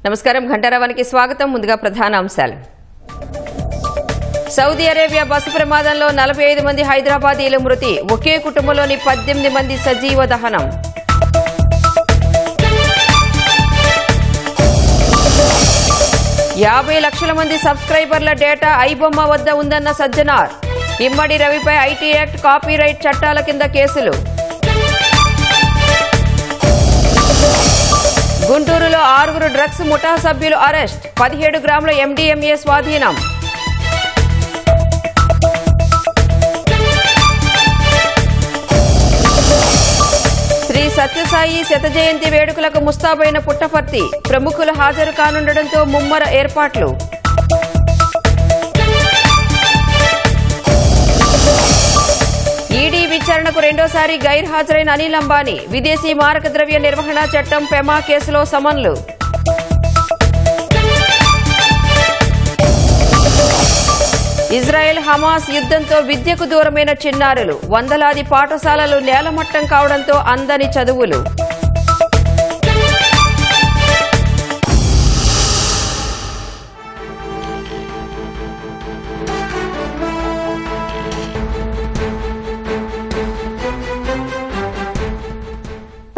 నమస్కారం ఘంటారావానికి స్వాగతం. ముందుగా ప్రధాన అంశాలు. సౌదీ అరేబియా బస్సు ప్రమాదంలో 45 మంది హైదరాబాదీల మృతి. ఒకే కుటుంబంలోని 18 మంది సజీవ దహనం. యాభై లక్షల మంది సబ్స్క్రైబర్ల డేటా ఐబొమ్మ వద్ద ఉందన్న సజ్జనార్. ఇమ్మడి రవిపై ఐటీ యాక్ట్, కాపీరైట్ చట్టాల కింద కేసులు. గుంటూరులో 6 డ్రగ్స్ ముఠా సభ్యులు అరెస్ట్. 17 గ్రాముల ఎండీఎంఏ స్వాధీనం. శ్రీ సత్యసాయి శత జయంతి వేడుకలకు ముస్తాబైన పుట్టపర్తి. ప్రముఖులు హాజరు కానుండటంతో ముమ్మర ఏర్పాట్లు. ఈడీ విచారణకు రెండోసారి గైర్హాజరైన అనిల్ అంబానీ. విదేశీ మారక ద్రవ్య నిర్వహణ చట్టం పెమా కేసులో సమన్లు. ఇజ్రాయెల్ హమాస్ యుద్ధంతో విద్యకు దూరమైన చిన్నారులు. వందలాది పాఠశాలలు నేలమట్టం కావడంతో అందని చదువులు.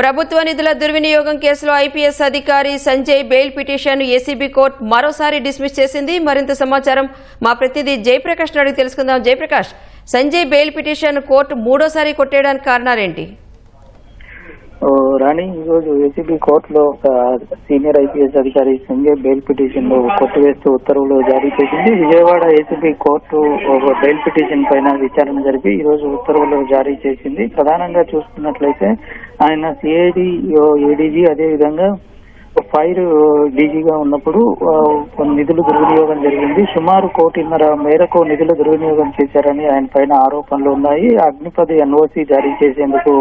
ప్రభుత్వ నిధుల దుర్వినియోగం కేసులో ఐపీఎస్ అధికారి Sanjay bail petition ACB court మరోసారి డిస్మిస్ చేసింది. మరింత సమాచారం మా ప్రతినిధి జయప్రకాష్ అడిగి తెలుసుకుందాం. Jayaprakash, Sanjay bail petition court మూడోసారి కొట్టేయడానికి కారణాలేంటి? రాణి, ఈరోజు ఏసీబీ కోర్టులో సీనియర్ ఐపీఎస్ అధికారి సంజయ్ బెయిల్ పిటిషన్ కొట్టివేస్తూ ఉత్తర్వులు జారీ చేసింది. Vijayawada ACB court bail petition పైన విచారణ జరిపి ఈ రోజు ఉత్తర్వులు జారీ చేసింది. ప్రధానంగా చూసుకున్నట్లయితే ఆయన సిఐడి ఏడీజీ అదేవిధంగా ఫైర్ డీజీగా ఉన్నప్పుడు నిధులు దుర్వినియోగం జరిగింది. సుమారు 1.5 కోట్ల మేరకు నిధులు దుర్వినియోగం చేశారని ఆయన పైన ఆరోపణలు ఉన్నాయి. అగ్నిపథ్ ఎన్ఓసీ జారీ చేసేందుకు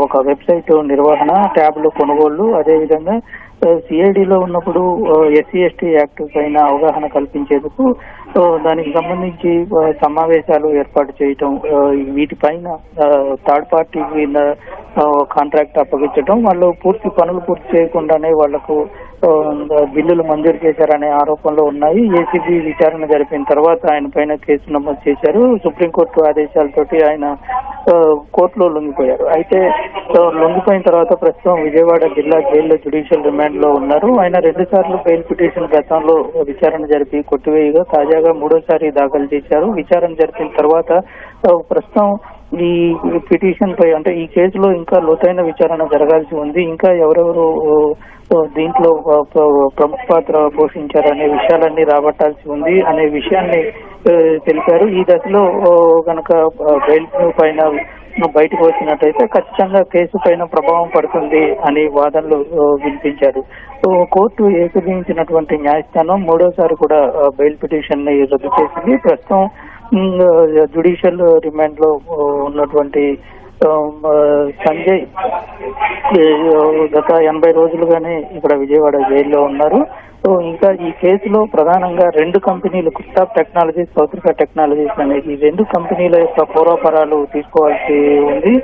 ఒక వెబ్సైట్ నిర్వహణ, ట్యాబ్లు కొనుగోళ్లు, అదేవిధంగా సిఐడిలో ఉన్నప్పుడు ఎస్సీ ఎస్టీ యాక్ట్ పైన అవగాహన కల్పించేందుకు దానికి సంబంధించి సమావేశాలు ఏర్పాటు చేయటం, వీటిపైన థర్డ్ పార్టీ కింద కాంట్రాక్ట్ అప్పగించడం, వాళ్ళు పనులు పూర్తి చేయకుండానే వాళ్లకు బిల్లులు మంజూరు చేశారనే ఆరోపణలు ఉన్నాయి. ఏసీబీ విచారణ జరిపిన తర్వాత ఆయన పైన కేసు నమోదు చేశారు. సుప్రీంకోర్టు ఆదేశాలతోటి ఆయన కోర్టులో లొంగిపోయారు. అయితే లొంగిపోయిన తర్వాత ప్రస్తుతం విజయవాడ జిల్లా జైల్లో జ్యుడిషియల్ రిమాండ్ లో ఉన్నారు. ఆయన 2 సార్లు బెయిల్ పిటిషన్ గతంలో విచారణ జరిపి కొట్టివేయగా తాజాగా 3వసారి దాఖలు చేశారు. విచారణ జరిపిన తర్వాత ప్రస్తుతం ఈ పిటిషన్ పై అంటే ఈ కేసులో ఇంకా లోతైన విచారణ జరగాల్సి ఉంది. ఇంకా ఎవరెవరు దీంట్లో ప్రముఖ పాత్ర పోషించారనే విషయాలన్నీ రాబట్టాల్సి ఉంది అనే విషయాన్ని తెలిపారు. ఈ దశలో గనక బెయిల్ పైన బయటకు వచ్చినట్టయితే ఖచ్చితంగా కేసు పైన ప్రభావం పడుతుంది అని వాదనలు వినిపించారు. కోర్టు ఏకీభవించినటువంటి న్యాయస్థానం 3వసారి కూడా బెయిల్ పిటిషన్ ని రద్దు చేసింది. ప్రస్తుతం జ్యుడిషియల్ రిమాండ్ లో ఉన్నటువంటి సంజయ్ గత 80 రోజులుగానే ఇక్కడ విజయవాడ జైల్లో ఉన్నారు. ఇంకా ఈ కేసులో ప్రధానంగా 2 కంపెనీలు, కుత్తాబ్ టెక్నాలజీస్, సౌత్రికా టెక్నాలజీస్ అనే ఈ 2 కంపెనీల యొక్క పూర్వాపరాలు తీసుకోవాల్సి ఉంది.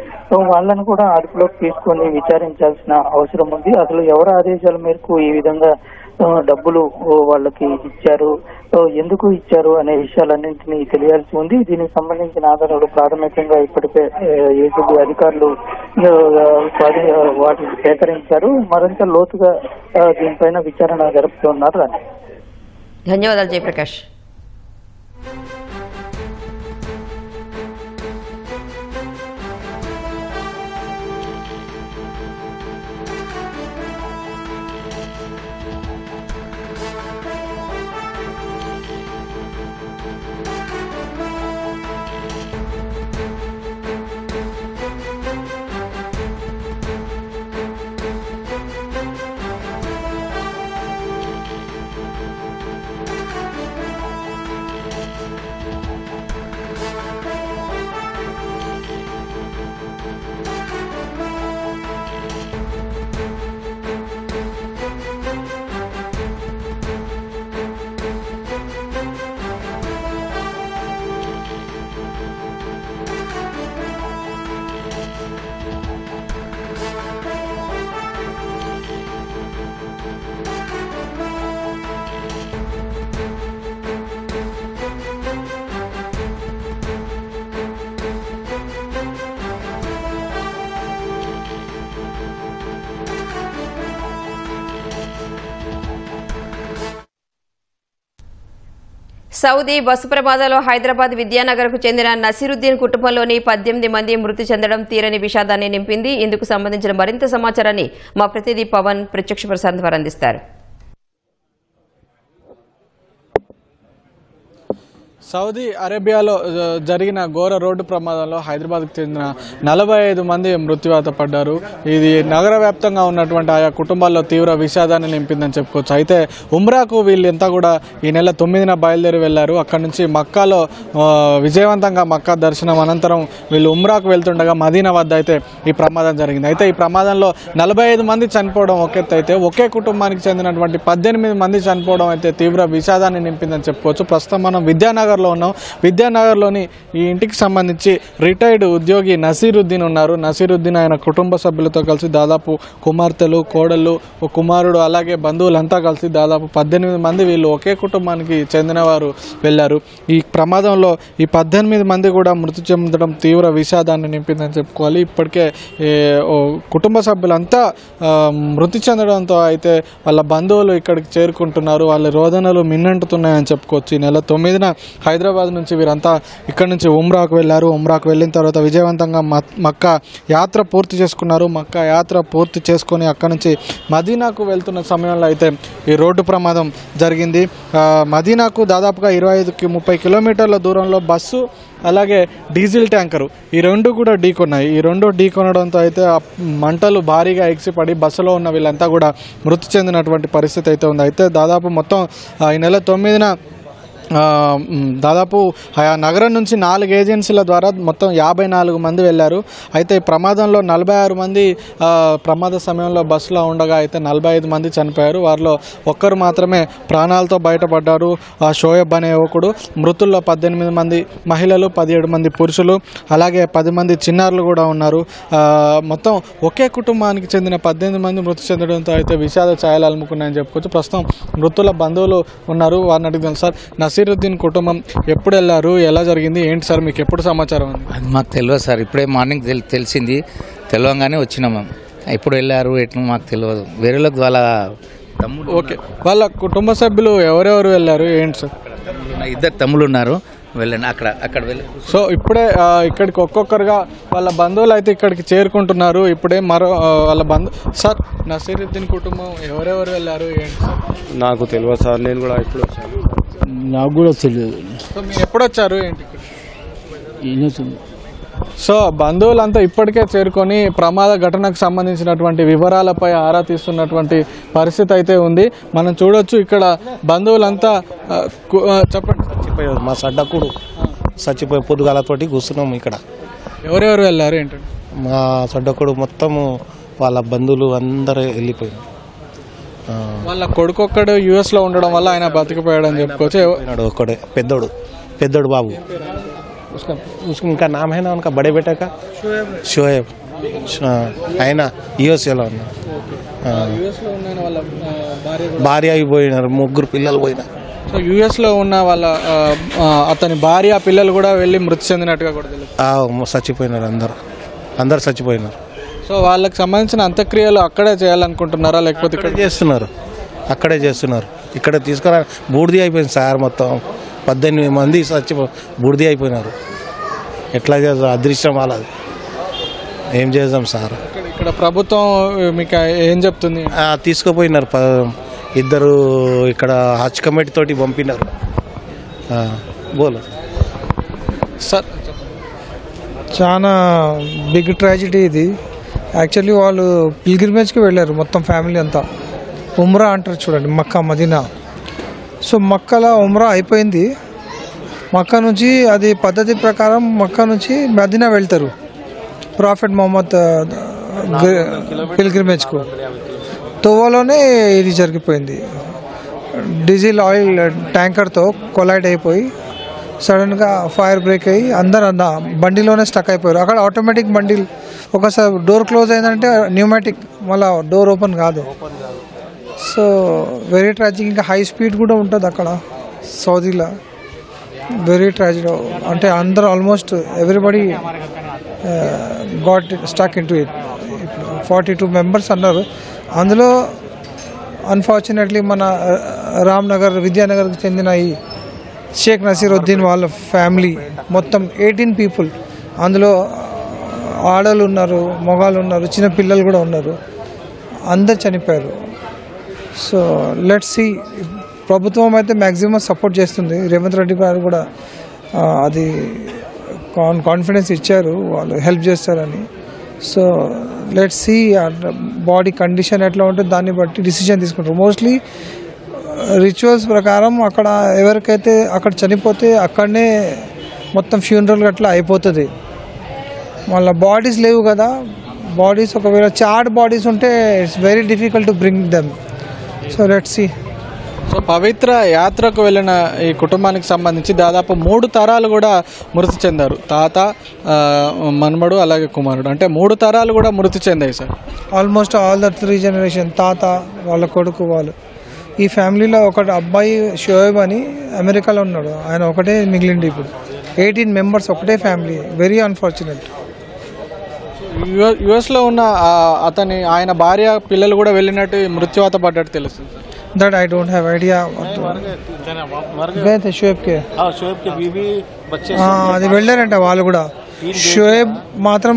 వాళ్ళను కూడా అదుపులోకి తీసుకొని విచారించాల్సిన అవసరం ఉంది. అసలు ఎవరి ఆదేశాల మేరకు ఈ విధంగా డబ్బులు వాళ్ళకి ఇచ్చారు, ఎందుకు ఇచ్చారు అనే విషయాలన్నింటినీ తెలియాల్సి ఉంది. దీనికి సంబంధించిన ఆధారాలు ప్రాథమికంగా ఇప్పటికే ఏసీబీ అధికారులు వాటిని సేకరించారు. మరింత లోతుగా దీనిపైన విచారణ జరుపుతున్నారు. ధన్యవాదాలు జయప్రకాష్. సౌదీ బస్సు ప్రమాదంలో హైదరాబాద్ విద్యానగర్కు చెందిన నసీరుద్దీన్ కుటుంబంలోని 18 మంది మృతి చెందడం తీరని విషాదాన్ని నింపింది. ఇందుకు సంబంధించిన మరింత సమాచారాన్ని మా ప్రతినిధి పవన్ ప్రత్యక్ష ప్రసారం ద్వారా అందిస్తారు. సౌదీ అరేబియాలో జరిగిన ఘోర రోడ్డు ప్రమాదంలో హైదరాబాద్కు చెందిన 45 మంది మృత్యువాత పడ్డారు. ఇది నగర వ్యాప్తంగా ఉన్నటువంటి ఆయా కుటుంబాల్లో తీవ్ర విషాదాన్ని నింపిందని చెప్పుకోవచ్చు. అయితే ఉమ్రాకు వీళ్ళంతా కూడా ఈ నెల 9న బయలుదేరి వెళ్లారు. అక్కడి నుంచి మక్కాలో విజయవంతంగా మక్కా దర్శనం అనంతరం వీళ్ళు ఉమ్రాకు వెళ్తుండగా మదీనా వద్ద అయితే ఈ ప్రమాదం జరిగింది. అయితే ఈ ప్రమాదంలో 45 మంది చనిపోవడం ఒక ఎత్తు అయితే ఒకే కుటుంబానికి చెందినటువంటి 18 మంది చనిపోవడం అయితే తీవ్ర విషాదాన్ని నింపిందని చెప్పుకోవచ్చు. ప్రస్తుతం మనం విద్యానగర్లోని ఈ ఇంటికి సంబంధించి రిటైర్డ్ ఉద్యోగి నసీరుద్దీన్ ఉన్నారు. నసీరుద్దీన్ ఆయన కుటుంబ సభ్యులతో కలిసి దాదాపు కుమార్తెలు, కోడళ్ళు, కుమారుడు అలాగే బంధువులంతా కలిసి దాదాపు 18 మంది వీళ్ళు ఒకే కుటుంబానికి చెందినవారు వెళ్ళారు. ఈ ప్రమాదంలో ఈ 18 మంది కూడా మృతి చెందడం తీవ్ర విషాదాన్ని నింపిందని చెప్పుకోవాలి. ఇప్పటికే కుటుంబ సభ్యులంతా మృతి చెందడంతో అయితే వాళ్ళ బంధువులు ఇక్కడికి చేరుకుంటున్నారు. వాళ్ళ రోదనలు మిన్నంటున్నాయని చెప్పుకోవచ్చు. ఈ నెల 9న హైదరాబాద్ నుంచి వీరంతా ఇక్కడ నుంచి ఉమ్రాకు వెళ్ళారు. ఉమ్రాకు వెళ్ళిన తర్వాత విజయవంతంగా మక్కా యాత్ర పూర్తి చేసుకున్నారు. మక్కా యాత్ర పూర్తి చేసుకొని అక్కడ నుంచి మదీనాకు వెళ్తున్న సమయంలో అయితే ఈ రోడ్డు ప్రమాదం జరిగింది. మదీనాకు దాదాపుగా 25-30 కిలోమీటర్ల దూరంలో బస్సు అలాగే డీజిల్ ట్యాంకరు ఈ రెండు కూడా ఢీకొన్నాయి. ఈ రెండు ఢీకొనడంతో అయితే మంటలు భారీగా ఎగిసిపడి బస్సులో ఉన్న వీళ్ళంతా కూడా మృతి చెందినటువంటి పరిస్థితి అయితే ఉంది. అయితే దాదాపు మొత్తం ఈ నెల 9న దాదాపు నగరం నుంచి 4 ఏజెన్సీల ద్వారా మొత్తం 54 మంది వెళ్ళారు. అయితే ఈ ప్రమాదంలో 46 మంది ప్రమాద సమయంలో బస్సులో ఉండగా అయితే 45 మంది చనిపోయారు. వారిలో ఒక్కరు మాత్రమే ప్రాణాలతో బయటపడ్డారు. షోయబ్ అనే యువకుడు. మృతుల్లో 18 మంది మహిళలు, 17 మంది పురుషులు అలాగే 10 మంది చిన్నారులు కూడా ఉన్నారు. మొత్తం ఒకే కుటుంబానికి చెందిన 18 మంది మృతి చెందడంతో అయితే విషాద ఛాయలు అలుముకున్నాయని చెప్పుకోవచ్చు. ప్రస్తుతం మృతుల బంధువులు ఉన్నారు. వారిని అడిగిన సార్, నసీరుద్దీన్ కుటుంబం ఎప్పుడు వెళ్ళారు, ఎలా జరిగింది, ఏంటి సార్ మీకు ఎప్పుడు సమాచారం ఉంది? అది మాకు తెలియదు సార్. ఇప్పుడే మార్నింగ్ తెలిసింది. తెలియగానే వచ్చినాము. ఎప్పుడు వెళ్ళారు ఎట్లా మాకు తెలియదు. వేరేలోకి వాళ్ళ తమ్ముడు. ఓకే, వాళ్ళ కుటుంబ సభ్యులు ఎవరెవరు వెళ్ళారు ఏంటి సార్? 2 తమ్ముళ్ళు ఉన్నారు. వెళ్ళండి అక్కడ వెళ్ళి. సో ఇప్పుడే ఇక్కడికి ఒక్కొక్కరుగా వాళ్ళ బంధువులు అయితే ఇక్కడికి చేరుకుంటున్నారు. ఇప్పుడే మరో వాళ్ళ సార్, నసీరుద్దీన్ కుటుంబం ఎవరెవరు వెళ్ళారు ఏంటి సార్? నాకు తెలియదు సార్. నేను కూడా ఇప్పుడు వచ్చాను. నాకు కూడా తెలియదు. సో మీరు ఎప్పుడు వచ్చారు ఏంటి? సో బంధువులంతా ఇప్పటికే చేరుకొని ప్రమాద ఘటనకు సంబంధించినటువంటి వివరాలపై ఆరా తీస్తున్నటువంటి పరిస్థితి అయితే ఉంది. మనం చూడొచ్చు ఇక్కడ బంధువులంతా చెప్పండి. చచ్చిపోయారు. మా సడ్డకుడు చచ్చిపోయి పొద్దుగాలతోటి కూర్చున్నాము ఇక్కడ. ఎవరెవరు వెళ్ళారు ఏంటంటే? మా సడ్డకుడు మొత్తము వాళ్ళ బంధువులు అందరూ వెళ్ళిపోయారు. వాళ్ళ కొడుకొక్కడు యుఎస్లో ఉండడం వల్ల ఆయన బతికిపోయాడని చెప్పుకోవచ్చు. ఒక్కడే పెద్దోడు బాబు. ఇంకా నామ है ना उनका बड़े बेटे का शोएब. ఆయన యూఎస్ఏలో ఉన్నారు. భార్య అయిపోయినారు. 3 పిల్లలు పోయినారు. సో యుఎస్లో ఉన్న వాళ్ళ అతని భార్య పిల్లలు కూడా వెళ్ళి మృతి చెందినట్టుగా కూడా తెలుసు. చచ్చిపోయినారు. అందరు చచ్చిపోయినారు. సో వాళ్ళకి సంబంధించిన అంత్యక్రియలు అక్కడే చేయాలనుకుంటున్నారా లేకపోతే ఇక్కడ చేస్తున్నారు? అక్కడే చేస్తున్నారు. ఇక్కడ తీసుకురా బూడిది అయిపోయింది సార్. మొత్తం 18 మంది బూడిది అయిపోయినారు. ఎట్లా చేద్దాం? అదృష్టం వాళ్ళది. ఏం చేద్దాం సార్? ఇక్కడ ప్రభుత్వం మీకు ఏం చెప్తుంది? తీసుకుపోయినారు. 2 ఇక్కడ హజ్ కమిటీ తోటి పంపినారు. బోలో సార్, చాలా బిగ్ ట్రాజెడీ ఇది. యాక్చువల్లీ వాళ్ళు పిల్గ్రిమేజ్కి వెళ్ళారు మొత్తం ఫ్యామిలీ అంతా. ఉమ్రా అంటారు చూడండి, మక్కా మదీనా. సో మక్కాలో ఉమ్రా అయిపోయింది. మక్కా నుంచి అది పద్ధతి ప్రకారం మక్కా నుంచి మదీనా వెళ్తారు ప్రాఫెట్ మొహమ్మద్ పిల్గ్రిమేజ్కు. తోవాలోనే ఇది జరిగిపోయింది. డీజిల్ ఆయిల్ ట్యాంకర్తో కొలైడ్ అయిపోయి సడన్గా ఫైర్ బ్రేక్ అయ్యి అందరు బండిలోనే స్టక్ అయిపోయారు. అక్కడ ఆటోమేటిక్ బండి ఒకసారి డోర్ క్లోజ్ అయిందంటే న్యూమాటిక్ మళ్ళీ డోర్ ఓపెన్ కాదు. So very tragic. ఇంకా హై స్పీడ్ కూడా ఉంటుంది అక్కడ సౌదీలో. Very tragic. అంటే అందరూ almost everybody got stuck in to it. 42 members అన్నారు. అందులో అన్ఫార్చునేట్లీ మన రామ్నగర్ విద్యానగర్కి చెందిన ఈ షేక్ నసీరుద్దీన్ వాళ్ళ ఫ్యామిలీ మొత్తం 18 పీపుల్, అందులో ఆడలు ఉన్నారు, మగవాళ్ళు ఉన్నారు, చిన్న పిల్లలు కూడా ఉన్నారు, అందరు చనిపోయారు. So let's see. ప్రభుత్వం అయితే మ్యాక్సిమం సపోర్ట్ చేస్తుంది. రేవంత్ రెడ్డి గారు కూడా అది కాన్ఫిడెన్స్ ఇచ్చారు, వాళ్ళు హెల్ప్ చేస్తారని. So let's see body condition ఎట్లా ఉంటే దాన్ని బట్టి డిసిజన్ తీసుకుంటారు. మోస్ట్లీ రిచువల్స్ ప్రకారం అక్కడ ఎవరికైతే అక్కడ చనిపోతే అక్కడనే మొత్తం ఫ్యూనరల్ అట్లా అయిపోతుంది. మళ్ళీ బాడీస్ లేవు కదా, బాడీస్ ఒకవేళ చార్డ్ బాడీస్ ఉంటే it's very difficult to bring them. So let's see. So పవిత్ర యాత్రకు వెళ్ళిన ఈ కుటుంబానికి సంబంధించి దాదాపు 3 తరాలు కూడా మృతి చెందారు. తాత, మన్మడు, అలాగే కుమారుడు, అంటే 3 తరాలు కూడా మృతి చెందాయి sir. Almost all the 3 generation, తాత, వాళ్ళ కొడుకు, వాళ్ళు. ఈ ఫ్యామిలీలో ఒక అబ్బాయి షోయబ్ అని అమెరికాలో ఉన్నాడు, ఆయన ఒకటే మిగిలింది. ఇప్పుడు 18 మెంబర్స్ ఒకటే ఫ్యామిలీ. Very unfortunate. యుఎస్లో ఉన్న ఆయన భార్య, పిల్లలు కూడా వెళ్ళినట్టు మృత్యువాత పడ్డట్టు తెలుస్తుంది. That I don't have idea. అది వెళ్ళారంట వాళ్ళు కూడా. షోయబ్ మాత్రం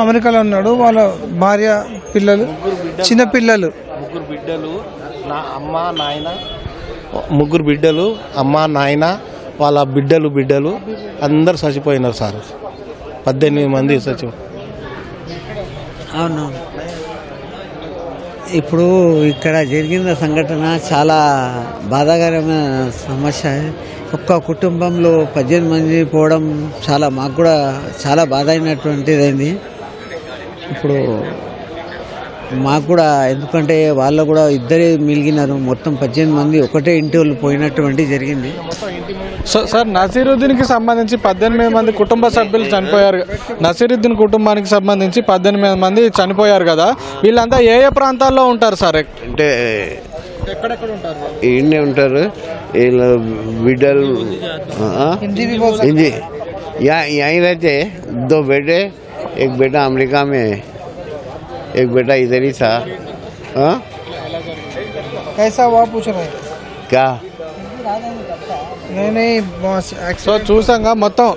అమెరికాలో ఉన్నాడు. వాళ్ళ భార్య, పిల్లలు, చిన్న పిల్లలు, ముగ్గురు బిడ్డలు, అమ్మ, నాయన, వాళ్ళ బిడ్డలు అందరు చచ్చిపోయినారు సార్. 18 మంది చచ్చిపోయి. అవును, ఇప్పుడు ఇక్కడ జరిగిన సంఘటన చాలా బాధాకరమైన సమస్య. ఒక్క కుటుంబంలో 18 మంది పోవడం మాకు కూడా చాలా బాధ అయినటువంటిది. ఇప్పుడు మాకు కూడా, ఎందుకంటే వాళ్ళు కూడా ఇద్దరే మిగిలినారు. మొత్తం 18 మంది ఒకటే ఇంటి వాళ్ళు పోయినటువంటి జరిగింది. సో సార్, నసీరుద్దీన్కి సంబంధించి 18 మంది కుటుంబ సభ్యులు చనిపోయారు. నసీరుద్దీన్ కుటుంబానికి సంబంధించి 18 మంది చనిపోయారు కదా, వీళ్ళంతా ఏ ప్రాంతాల్లో ఉంటారు సార్? అంటే ఎక్కడెక్కడ ఉంటారు? ఈయనే ఉంటారు వీళ్ళ బిడ్డలు. హిందీ यहीं रहते, 2 बेटे, एक बेटा अमेरिका में, एक बेटा इधर ही था. कैसा हुआ पूछ रहे हैं क्या? సో చూసాంగా మొత్తం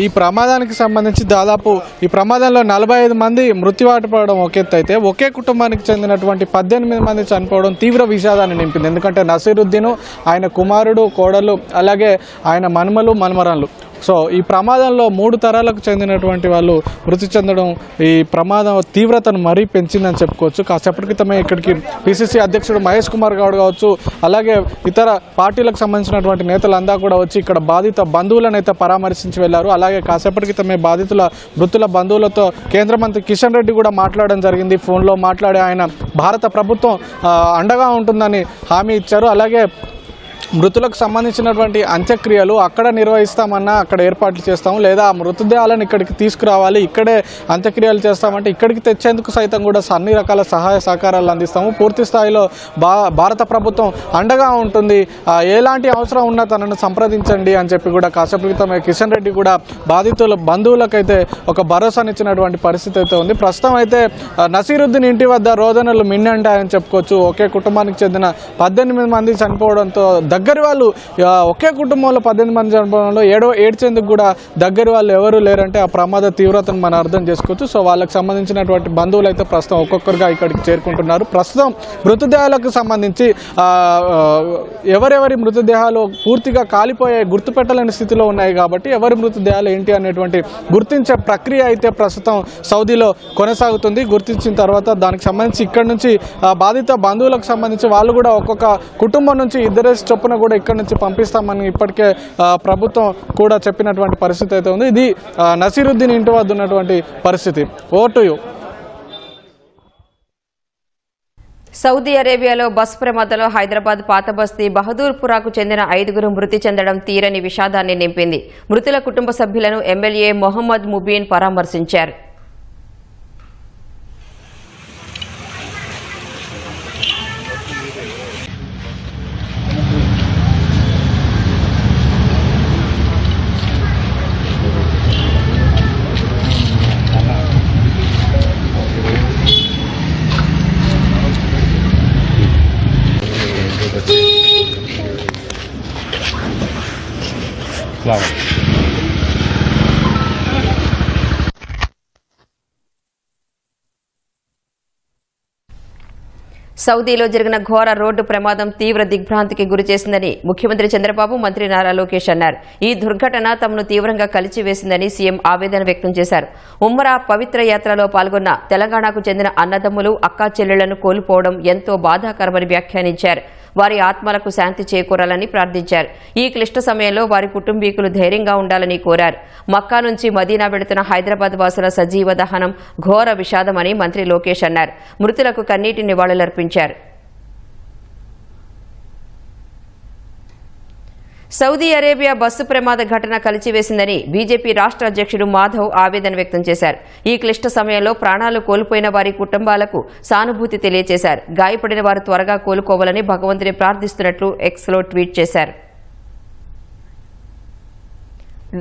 ఈ ప్రమాదానికి సంబంధించి దాదాపు ఈ ప్రమాదంలో 45 మంది మృత్యువాట పడడం ఒక ఎత్తు అయితే, ఒకే కుటుంబానికి చెందినటువంటి 18 మంది చనిపోవడం తీవ్ర విషాదాన్ని నింపింది. ఎందుకంటే నసీరుద్దీన్, ఆయన కుమారుడు, కోడలు, అలాగే ఆయన మన్మరాళ్ళు. సో ఈ ప్రమాదంలో 3 తరాలకు చెందినటువంటి వాళ్ళు మృతి చెందడం ఈ ప్రమాదం తీవ్రతను మరీ పెంచిందని చెప్పుకోవచ్చు. కాసేపటి క్రితమే ఇక్కడికి పిసిసి అధ్యక్షుడు మహేష్ కుమార్ గౌడ్ కావచ్చు, అలాగే ఇతర పార్టీలకు సంబంధించినటువంటి నేతలంతా కూడా వచ్చి ఇక్కడ బాధిత బంధువులను అయితే పరామర్శించి వెళ్లారు. అలాగే కాసేపటి క్రితమే మృతుల బంధువులతో కేంద్ర మంత్రి కిషన్ రెడ్డి కూడా మాట్లాడడం జరిగింది. ఫోన్లో మాట్లాడి ఆయన భారత ప్రభుత్వం అండగా ఉంటుందని హామీ ఇచ్చారు. అలాగే మృతులకు సంబంధించినటువంటి అంత్యక్రియలు అక్కడ నిర్వహిస్తామన్నా అక్కడ ఏర్పాట్లు చేస్తాము, లేదా ఆ మృతదేహాలను ఇక్కడికి తీసుకురావాలి, ఇక్కడే అంత్యక్రియలు చేస్తామంటే ఇక్కడికి తెచ్చేందుకు సైతం కూడా అన్ని రకాల సహాయ సహకారాలు అందిస్తాము, పూర్తి స్థాయిలో భారత ప్రభుత్వం అండగా ఉంటుంది, ఎలాంటి అవసరం ఉన్నా తనను సంప్రదించండి అని చెప్పి కూడా కాసేపు క్రితమే కిషన్ రెడ్డి కూడా బాధితుల బంధువులకైతే ఒక భరోసానిచ్చినటువంటి పరిస్థితి అయితే ఉంది. ప్రస్తుతం అయితే నసీరుద్దీన్ ఇంటి వద్ద రోదనలు మిన్నంటాయని చెప్పుకోవచ్చు. ఒకే కుటుంబానికి చెందిన 18 మంది చనిపోవడంతో దగ్గరి వాళ్ళు, ఒకే కుటుంబంలో 18 మంది చనిపోవడంలో ఏడ్చేందుకు కూడా దగ్గరి వాళ్ళు ఎవరు లేరంటే ఆ ప్రమాద తీవ్రతను మనం అర్థం చేసుకోవచ్చు. సో వాళ్ళకి సంబంధించినటువంటి బంధువులు అయితే ప్రస్తుతం ఒక్కొక్కరుగా ఇక్కడికి చేరుకుంటున్నారు. ప్రస్తుతం మృతదేహాలకు సంబంధించి ఎవరెవరి మృతదేహాలు పూర్తిగా కాలిపోయే గుర్తుపెట్టలేని స్థితిలో ఉన్నాయి కాబట్టి ఎవరి మృతదేహాలు ఏంటి అనేటువంటి గుర్తించే ప్రక్రియ అయితే ప్రస్తుతం సౌదీలో కొనసాగుతుంది. గుర్తించిన తర్వాత దానికి సంబంధించి ఇక్కడ నుంచి బాధిత బంధువులకు సంబంధించి వాళ్ళు కూడా ఒక్కొక్క కుటుంబం నుంచి 2 చొప్పున కూడా ఇక్కడ నుంచి పంపిస్తామని ఇప్పటికే ప్రభుత్వం కూడా చెప్పినటువంటి పరిస్థితి అయితే ఉంది. ఇది నసీరుద్దీన్ ఇంటి వద్ద ఉన్నటువంటి పరిస్థితి. Over to you. సౌదీ అరేబియాలో బస్సు ప్రమాదంలో హైదరాబాద్ పాత బస్తీ బహదూర్పురాకు చెందిన 5 మృతి చెందడం తీరని విషాదాన్ని నింపింది. మృతుల కుటుంబ సభ్యులను ఎమ్మెల్యే మొహమ్మద్ ముబీన్ పరామర్శించారు. ఫ్లవర్. సౌదీలో జరిగిన ఘోర రోడ్డు ప్రమాదం తీవ్ర దిగ్భ్రాంతికి గురిచేసిందని ముఖ్యమంత్రి చంద్రబాబు, మంత్రి నారా లోకేష్ అన్నారు. ఈ దుర్ఘటన తమను తీవ్రంగా కలిచివేసిందని సీఎం ఆవేదన వ్యక్తం చేశారు. ఉమ్మరా పవిత్ర యాత్రలో పాల్గొన్న తెలంగాణకు చెందిన అన్నదమ్ములు, అక్కా చెల్లెళ్లను కోల్పోవడం ఎంతో బాధాకరమని వ్యాఖ్యానించారు. వారి ఆత్మలకు శాంతి చేకూరాలని ప్రార్థించారు. ఈ క్లిష్ట సమయంలో వారి కుటుంబీకులు ధైర్యంగా ఉండాలని కోరారు. మక్కా నుంచి మదీనా వెడుతున్న హైదరాబాద్ వాసుల సజీవ దహనం ఘోర విషాదమని మంత్రి లోకేష్ అన్నారు. మృతులకు కన్నీటి నివాళులర్పించారు. సౌదీ అరేబియా బస్సు ప్రమాద ఘటన కలిచివేసిందని బీజేపీ రాష్ట్ర అధ్యక్షుడు మాధవ్ ఆవేదన వ్యక్తం చేశారు. ఈ క్లిష్ట సమయంలో ప్రాణాలు కోల్పోయిన వారి కుటుంబాలకు సానుభూతి తెలియజేశారు. గాయపడిన వారు త్వరగా కోలుకోవాలని భగవంతుని ప్రార్థిస్తున్నట్లు ఎక్స్లో ట్వీట్ చేశారు.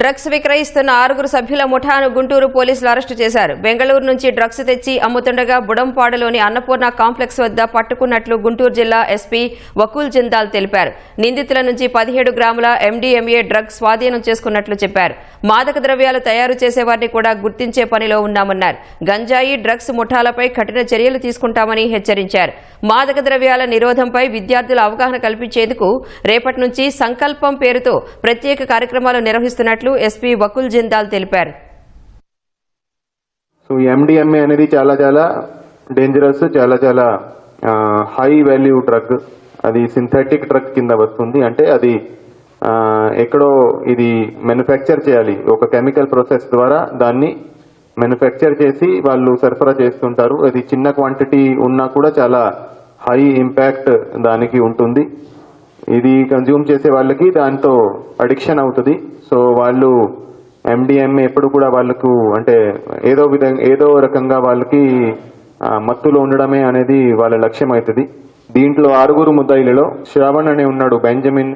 డ్రగ్స్ విక్రయిస్తున్న 6 సభ్యుల ముఠాను గుంటూరు పోలీసులు అరెస్టు చేశారు. బెంగళూరు నుంచి డ్రగ్స్ తెచ్చి అమ్ముతుండగా బుడంపాడులోని అన్నపూర్ణ కాంప్లెక్స్ వద్ద పట్టుకున్నట్లు గుంటూరు జిల్లా ఎస్పీ వకుల్ జిందాల్ తెలిపారు. నిందితుల నుంచి 17 గ్రాముల ఎండీఎంఏ డ్రగ్స్ స్వాధీనం చేసుకున్నట్లు చెప్పారు. మాదక ద్రవ్యాలు తయారు చేసేవారిని కూడా గుర్తించే పనిలో ఉన్నామన్నారు. గంజాయి, డ్రగ్స్ ముఠాలపై కఠిన చర్యలు తీసుకుంటామని హెచ్చరించారు. మాదక ద్రవ్యాల నిరోధంపై విద్యార్థుల అవగాహన కల్పించేందుకు రేపటి నుంచి సంకల్పం పేరుతో ప్రత్యేక కార్యక్రమాలు నిర్వహిస్తున్నట్లు ఎస్పీ వకుల్ జిందాల్ తెలిపారు. సో ఎండిఎంఏ అనేది చాలా చాలా డేంజరస్, చాలా చాలా హై వాల్యూ డ్రగ్. అది సింథటిక్ డ్రగ్ కింద వస్తుంది. అంటే అది ఎక్కడో ఇది మ్యానుఫ్యాక్చర్ చేయాలి, ఒక కెమికల్ ప్రాసెస్ ద్వారా దాన్ని మ్యానుఫ్యాక్చర్ చేసి వాళ్ళు సరఫరా చేస్తుంటారు. అది చిన్న క్వాంటిటీ ఉన్నా కూడా చాలా హై ఇంపాక్ట్ దానికి ఉంటుంది. ఇది కన్జ్యూమ్ చేసే వాళ్ళకి దాంతో అడిక్షన్ అవుతుంది. సో వాళ్ళు ఎండిఎంఏ ఎప్పుడు కూడా వాళ్ళకు అంటే ఏదో రకంగా వాళ్ళకి మత్తులో ఉండడమే అనేది వాళ్ళ లక్ష్యం అవుతుంది. దీంట్లో 6 ముద్దాయిలలో శ్రావణ్ అనే ఉన్నాడు, బెంజమిన్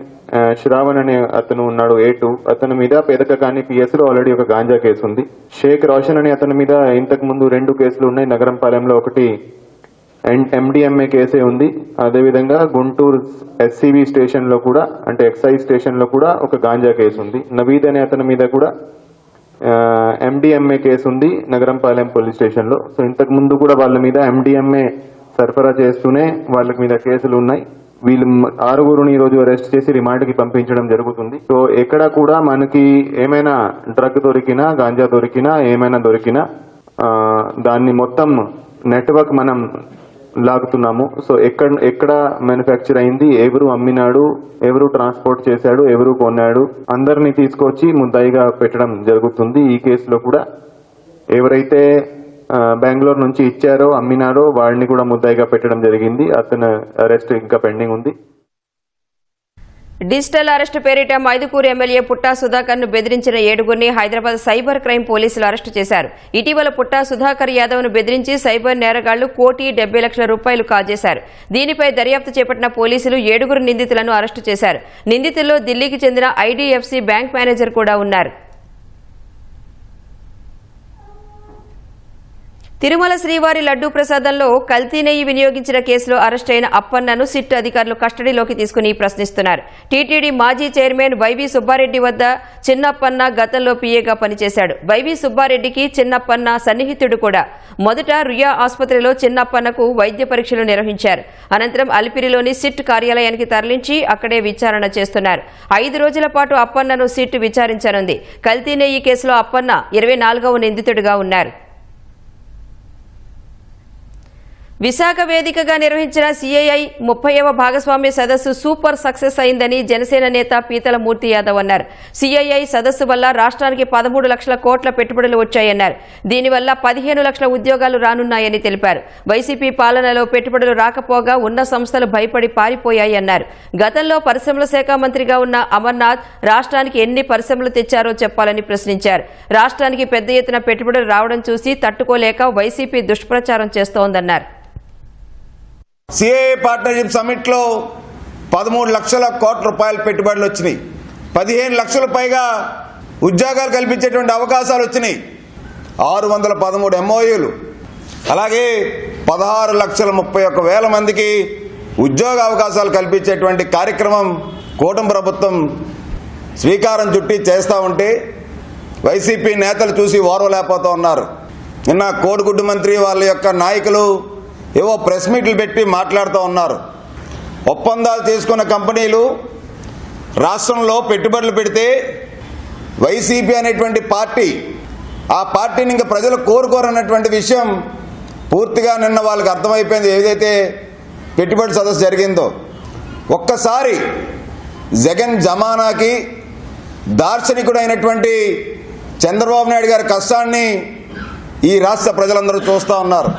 శ్రావణ్ అనే అతను ఉన్నాడు A2. అతని మీద పెదకకాని PS లో ఆల్రెడీ ఒక గాంజా కేసు ఉంది. షేక్ రోషన్ అనే అతని మీద ఇంతకు ముందు 2 కేసులు ఉన్నాయి. నగరంపాలెంలో ఒకటి ఎండిఎంఏ కేసే ఉంది. అదేవిధంగా గుంటూరు SCB స్టేషన్ లో కూడా అంటే ఎక్సైజ్ స్టేషన్ లో కూడా ఒక గాంజా కేసు ఉంది. నవీద్ అనే అతని మీద కూడా ఎండిఎంఏ కేసు ఉంది నగరంపాలెం పోలీస్ స్టేషన్ లో. సో ఇంతకు ముందు కూడా వాళ్ళ మీద ఎండిఎంఏ సరఫరా చేస్తూనే వాళ్ళ మీద కేసులు ఉన్నాయి. వీళ్ళు 6 ఈ రోజు అరెస్ట్ చేసి రిమాండ్ కి పంపించడం జరుగుతుంది. సో ఎక్కడ కూడా మనకి ఏమైనా డ్రగ్ దొరికినా, గాంజా దొరికినా, ఏమైనా దొరికినా దాన్ని మొత్తం నెట్వర్క్ మనం లాగుతున్నాము. సో ఎక్కడ మ్యానుఫ్యాక్చర్ అయింది, ఎవరు అమ్మినాడు, ఎవరు ట్రాన్స్పోర్ట్ చేశాడు, ఎవరు కొన్నాడు, అందరినీ తీసుకొచ్చి ముద్దాయిగా పెట్టడం జరుగుతుంది. ఈ కేసులో కూడా ఎవరైతే బెంగళూరు నుంచి ఇచ్చారో, అమ్మినారో వాడిని కూడా ముద్దాయిగా పెట్టడం జరిగింది. అతను అరెస్ట్ ఇంకా పెండింగ్ ఉంది. డిజిటల్ అరెస్టు పేరిట మైదుకూరు ఎమ్మెల్యే పుట్టా సుధాకర్ ను బెదిరించిన 7గురిని హైదరాబాద్ సైబర్ క్రైమ్ పోలీసులు అరెస్టు చేశారు. ఇటీవల పుట్టా సుధాకర్ యాదవ్ ను బెదిరించి సైబర్ నేరగాళ్లు ₹1,70,00,000 కాజేశారు. దీనిపై దర్యాప్తు చేపట్టిన పోలీసులు 7 నిందితులను అరెస్టు చేశారు. నిందితుల్లో ఢిల్లీకి చెందిన IDFC బ్యాంక్ మేనేజర్ కూడా ఉన్నారు. తిరుమల శ్రీవారి లడ్డూ ప్రసాదంలో కల్తీ నెయ్యి వినియోగించిన కేసులో అరెస్టైన అప్పన్నను సిట్ అధికారులు కస్టడీలోకి తీసుకుని ప్రశ్నిస్తున్నారు. టీటీడీ మాజీ చైర్మన్ వైవి సుబ్బారెడ్డి వద్ద చిన్నప్పన్న గతంలో PAగా పనిచేశాడు. వైవి సుబ్బారెడ్డికి చిన్నప్పన్న సన్నిహితుడు కూడా. మొదట రుయా ఆసుపత్రిలో చిన్నప్పన్నకు వైద్య పరీక్షలు నిర్వహించారు. అనంతరం అలిపిరిలోని సిట్ కార్యాలయానికి తరలించి అక్కడే విచారణ చేస్తున్నారు. 5 రోజుల పాటు అప్పన్నను సిట్ విచారించనుంది. కల్తీ నెయ్యి కేసులో అప్పన్న 24వ నిందితుడిగా ఉన్నారు. విశాఖ వేదికగా నిర్వహించిన CII 30వ భాగస్వామ్య సదస్సు సూపర్ సక్సెస్ అయిందని జనసేన నేత పీతల మూర్తి యాదవ్ అన్నారు. CII సదస్సు వల్ల రాష్ట్రానికి 13 లక్షల కోట్ల పెట్టుబడులు వచ్చాయన్నారు. దీనివల్ల 15 లక్షల ఉద్యోగాలు రానున్నాయని తెలిపారు. వైసీపీ పాలనలో పెట్టుబడులు రాకపోగా ఉన్న సంస్థలు భయపడి పారిపోయాయన్నారు. గతంలో పరిశ్రమల శాఖ మంత్రిగా ఉన్న అమర్నాథ్ రాష్ట్రానికి ఎన్ని పరిశ్రమలు తెచ్చారో చెప్పాలని ప్రశ్నించారు. రాష్ట్రానికి పెద్ద ఎత్తున పెట్టుబడులు రావడం చూసి తట్టుకోలేక వైసీపీ దుష్ప్రచారం చేస్తోందన్నారు. CII పార్ట్నర్షిప్ సమిట్లో 13 లక్షల కోట్ల రూపాయల పెట్టుబడులు వచ్చినాయి. 15 లక్షల పైగా ఉద్యోగాలు కల్పించేటువంటి అవకాశాలు వచ్చినాయి. 613 MOUలు, అలాగే 16,31,000 మందికి ఉద్యోగ అవకాశాలు కల్పించేటువంటి కార్యక్రమం కూటమి ప్రభుత్వం శ్రీకారం చుట్టి చేస్తూ ఉంటే వైసీపీ నేతలు చూసి ఓర్వలేకపోతూ ఉన్నారు. నిన్న కోడిగుడ్డు మంత్రి వాళ్ళ యొక్క నాయకులు ఏవో ప్రెస్ మీట్లు పెట్టి మాట్లాడుతూ ఉన్నారు. ఒప్పందాలు చేసుకున్న కంపెనీలు రాష్ట్రంలో పెట్టుబడులు పెడితే వైసీపీ అనేటువంటి పార్టీ ఆ పార్టీని ఇంకా ప్రజలు కోరుకోరన్నటువంటి విషయం పూర్తిగా నిన్న వాళ్ళకి అర్థమైపోయింది. ఏదైతే పెట్టుబడి సదస్సు జరిగిందో ఒక్కసారి జగన్ జమానాకి దార్శనికుడు అయినటువంటి చంద్రబాబు నాయుడు గారి కష్టాన్ని ఈ రాష్ట్ర ప్రజలందరూ చూస్తూ ఉన్నారు.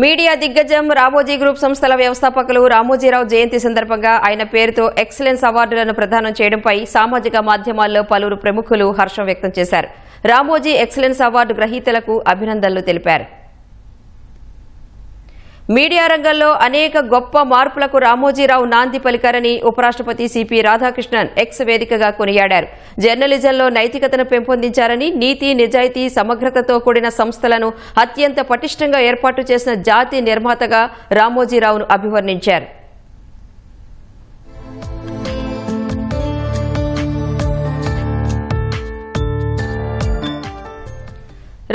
మీడియా దిగ్గజం రామోజీ గ్రూప్ సంస్థల వ్యవస్థాపకులు రామోజీరావు జయంతి సందర్భంగా ఆయన పేరుతో ఎక్సలెన్స్ అవార్డులను ప్రదానం చేయడంపై సామాజిక మాధ్యమాల్లో పలువురు ప్రముఖులు హర్షం వ్యక్తం చేశారు. రామోజీ ఎక్సలెన్స్ అవార్డు గ్రహీతలకు అభినందనలు తెలిపారు. మీడియా రంగంలో అనేక గొప్ప మార్పులకు రామోజీరావు నాంది పలికారని ఉపరాష్ట్రపతి సిపి రాధాకృష్ణన్ ఎక్స్ వేదికగా కొనియాడారు. జర్నలిజంలో నైతికతను పెంపొందించారని, నీతి, నిజాయితీ, సమగ్రతతో కూడిన సంస్థలను అత్యంత పటిష్టంగా ఏర్పాటు చేసిన జాతి నిర్మాతగా రామోజీరావును అభివర్ణించారు.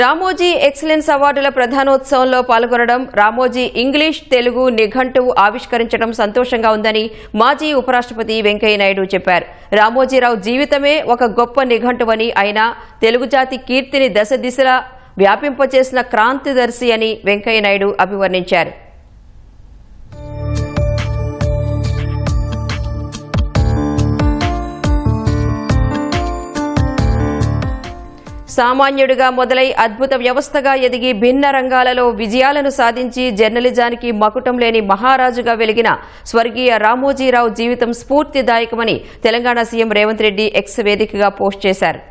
రామోజీ ఎక్సలెన్స్ అవార్డుల ప్రధానోత్సవంలో పాల్గొనడం, రామోజీ ఇంగ్లీష్, తెలుగు నిఘంటువు ఆవిష్కరించడం సంతోషంగా ఉందని మాజీ ఉపరాష్ట్రపతి వెంకయ్యనాయుడు చెప్పారు. రామోజీరావు జీవితమే ఒక గొప్ప నిఘంటువని, ఆయన తెలుగు జాతి కీర్తిని దశ దిశలా వ్యాపింపచేసిన క్రాంతిదర్శి అని వెంకయ్యనాయుడు అభివర్ణించారు. సామాన్యుడిగా మొదలై అద్భుత వ్యవస్థగా ఎదిగి భిన్న రంగాలలో విజయాలను సాధించి జర్నలిజానికి మకుటం లేని మహారాజుగా వెలిగిన స్వర్గీయ రామోజీరావు జీవితం స్ఫూర్తిదాయకమని తెలంగాణ సీఎం రేవంత్ రెడ్డి ఎక్స్ వేదికగా పోస్ట్ చేశారు.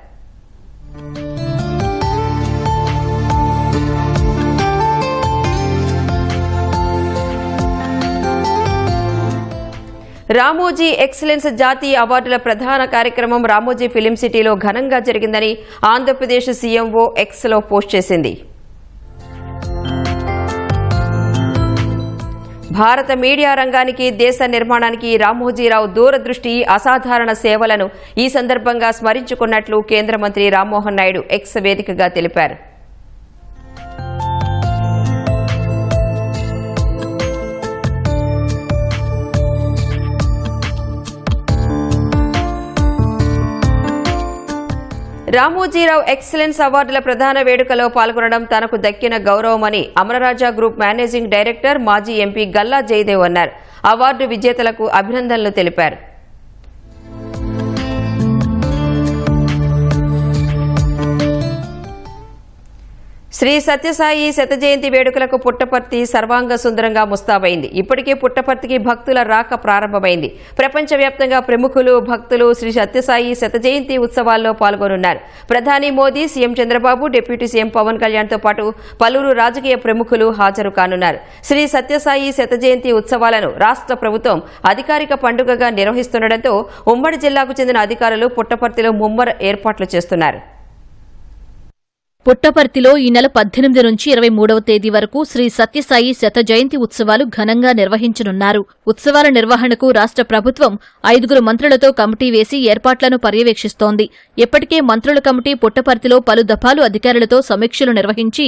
రామోజీ ఎక్సలెన్స్ జాతీయ అవార్డుల ప్రధాన కార్యక్రమం రామోజీ ఫిలిం సిటీలో ఘనంగా జరిగిందని ఆంధ్రప్రదేశ్ సీఎంఓ ఎక్స్లో పోస్ట్ చేసింది. భారత మీడియా రంగానికి, దేశ నిర్మాణానికి రామోజీరావు దూరదృష్టి, అసాధారణ సేవలను ఈ సందర్భంగా స్మరించుకున్నట్లు కేంద్ర మంత్రి రామ్మోహన్ నాయుడు ఎక్స్ వేదికగా తెలిపారు. రామోజీరావు ఎక్సలెన్స్ అవార్డుల ప్రధాన వేడుకలో పాల్గొనడం తనకు దక్కిన గౌరవమని అమరరాజా గ్రూప్ మేనేజింగ్ డైరెక్టర్, మాజీ ఎంపీ గల్లా జయదేవ్ అన్నారు. అవార్డు విజేతలకు అభినందనలు తెలిపారు. శ్రీ సత్యసాయి శత జయంతి వేడుకలకు పుట్టపర్తి సర్వాంగ సుందరంగా ముస్తాబైంది. ఇప్పటికే పుట్టపర్తికి భక్తుల రాక ప్రారంభమైంది. ప్రపంచవ్యాప్తంగా ప్రముఖులు, భక్తులు శ్రీ సత్యసాయి శత జయంతి ఉత్సవాల్లో పాల్గొనున్నారు. ప్రధాని Modi, CM Chandrababu, deputy CM Pavan కళ్యాణ్తో పాటు పలువురు రాజకీయ ప్రముఖులు హాజరు కానున్నారు. శ్రీ సత్యసాయి శత జయంతి ఉత్సవాలను రాష్ట్ర ప్రభుత్వం అధికారిక పండుగగా నిర్వహిస్తుండటంతో ఉమ్మడి జిల్లాకు చెందిన అధికారులు పుట్టపర్తిలో ముమ్మర ఏర్పాట్లు చేస్తున్నారు. పుట్టపర్తిలో ఈ నెల 18 నుంచి 23వ తేదీ వరకు శ్రీ సత్యసాయి శత జయంతి ఉత్సవాలు ఘనంగా నిర్వహించనున్నారు. ఉత్సవాల నిర్వహణకు రాష్ట్ర ప్రభుత్వం 5 మంత్రులతో కమిటీ వేసి ఏర్పాట్లను పర్యవేక్షిస్తోంది. ఇప్పటికే మంత్రుల కమిటీ పుట్టపర్తిలో పలు దఫాలు అధికారులతో సమీక్షలు నిర్వహించి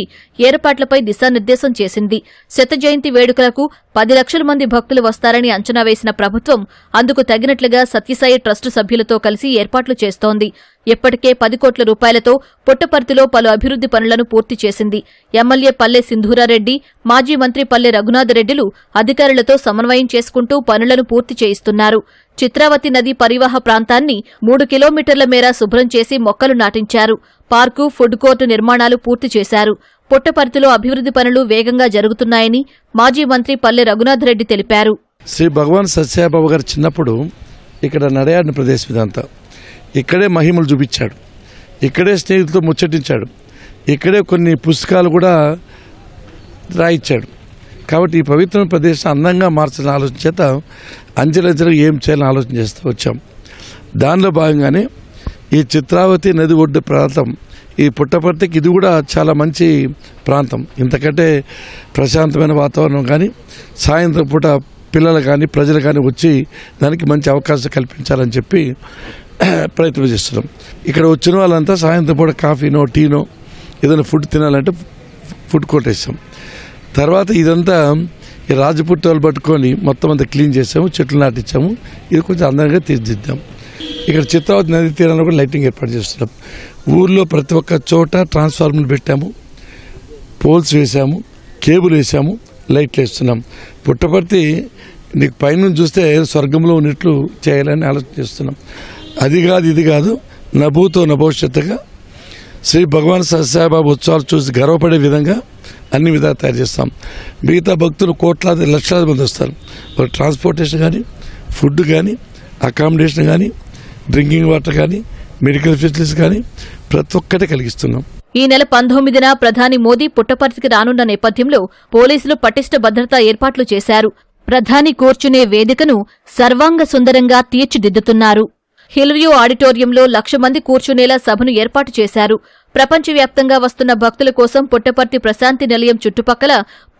ఏర్పాట్లపై దిశానిర్దేశం చేసింది. శత జయంతి వేడుకలకు 10 లక్షల మంది భక్తులు వస్తారని అంచనా వేసిన ప్రభుత్వం అందుకు తగినట్లుగా సత్యసాయి ట్రస్టు సభ్యులతో కలిసి ఏర్పాట్లు చేస్తోంది. ఇప్పటికే 10 కోట్ల రూపాయలతో పుట్టపర్తిలో పలు అభివృద్ది పనులను పూర్తి చేసింది. ఎమ్మెల్యే పల్లె సింధూరారెడ్డి, మాజీ మంత్రి పల్లె రఘునాథరెడ్డిలు అధికారులతో సమన్వయం చేసుకుంటూ పనులను పూర్తి చేయిస్తున్నారు. చిత్రావతి నది పరివాహ ప్రాంతాన్ని 3 కిలోమీటర్ల మేర శుభ్రం చేసి మొక్కలు నాటించారు. పార్కు, ఫుడ్ కోర్టు నిర్మాణాలు పూర్తి చేశారు. పుట్టపర్తిలో అభివృద్ది పనులు వేగంగా జరుగుతున్నాయని మాజీ మంత్రి పల్లె రఘునాథరెడ్డి తెలిపారు. శ్రీ భగవాన్ సత్యసాయిబాబా గారు చిన్నప్పుడు ఇక్కడ నడయాడిన ప్రదేశం ఇదంతా. ఇక్కడే మహిమలు చూపించాడు, ఇక్కడే స్నేహితులతో ముచ్చటించాడు, ఇక్కడే కొన్ని పుస్తకాలు కూడా రాయించాడు. కాబట్టి ఈ పవిత్రమైన ప్రదేశం అందంగా మార్చాలని ఆలోచన చేత అంచెలంచెలుగా ఏం చేయాలని ఆలోచన చేస్తూ వచ్చాం. దానిలో భాగంగానే ఈ చిత్రావతి నది ఒడ్డు ప్రాంతం, ఈ పుట్టపర్తికి ఇది కూడా చాలా మంచి ప్రాంతం. ఇంతకంటే ప్రశాంతమైన వాతావరణం కానీ, సాయంత్రం పూట పిల్లలు కానీ ప్రజలు కానీ వచ్చి దానికి మంచి అవకాశం కల్పించాలని చెప్పి ప్రయత్నం చేస్తున్నాం. ఇక్కడ వచ్చిన వాళ్ళంతా సాయంత్రం పూట కాఫీనో టీనో ఏదైనా ఫుడ్ తినాలంటే ఫుడ్ కోర్ట్ వేసాం. తర్వాత ఇదంతా ఈ రాజపుట్టాలు పట్టుకొని మొత్తం అంతా క్లీన్ చేసాము, చెట్లు నాటించాము. ఇది కొంచెం అందంగా తీర్చిదిద్దాం. ఇక్కడ చిత్రావతి నదీ తీరంలో కూడా లైటింగ్ ఏర్పాటు చేస్తున్నాం. ఊర్లో ప్రతి ఒక్క చోట ట్రాన్స్ఫార్మర్లు పెట్టాము, పోల్స్ వేసాము, కేబుల్ వేసాము, లైట్లు వేస్తున్నాం. పుట్టపర్తి నీకు పైన చూస్తే స్వర్గంలో ఉన్నట్లు చేయాలని ఆలోచన చేస్తున్నాం. అది కాదు ఇది కాదు, నభూతో నభవిష్యత్తుగా శ్రీ భగవాన్ సత్యసాయిబాబా ఉత్సవాలు చూసి గర్వపడే విధంగా అన్ని విధాలు తయారు చేస్తాం. మిగతా భక్తులు కోట్లాది లక్షలాది మంది వస్తారు. వాళ్ళు ట్రాన్స్పోర్టేషన్ కానీ, ఫుడ్ కానీ, అకామిడేషన్ కానీ, డ్రింకింగ్ వాటర్ కానీ, మెడికల్ ఫెసిలిటీస్ కానీ ప్రతి ఒక్కటే కలిగిస్తున్నాం. ఈ నెల 19న ప్రధాని మోదీ పుట్టపర్తికి రానున్న నేపథ్యంలో పోలీసులు పటిష్ట భద్రతా ఏర్పాట్లు చేశారు. ప్రధాని కూర్చునే వేదికను సర్వాంగ సుందరంగా తీర్చిదిద్దుతున్నారు. హిల్వ్యూ ఆడిటోరియంలో 1,00,000 మంది కూర్చునేలా సభను ఏర్పాటు చేశారు. ప్రపంచవ్యాప్తంగా వస్తున్న భక్తుల కోసం పుట్టపర్తి ప్రశాంతి నిలయం చుట్టుపక్కల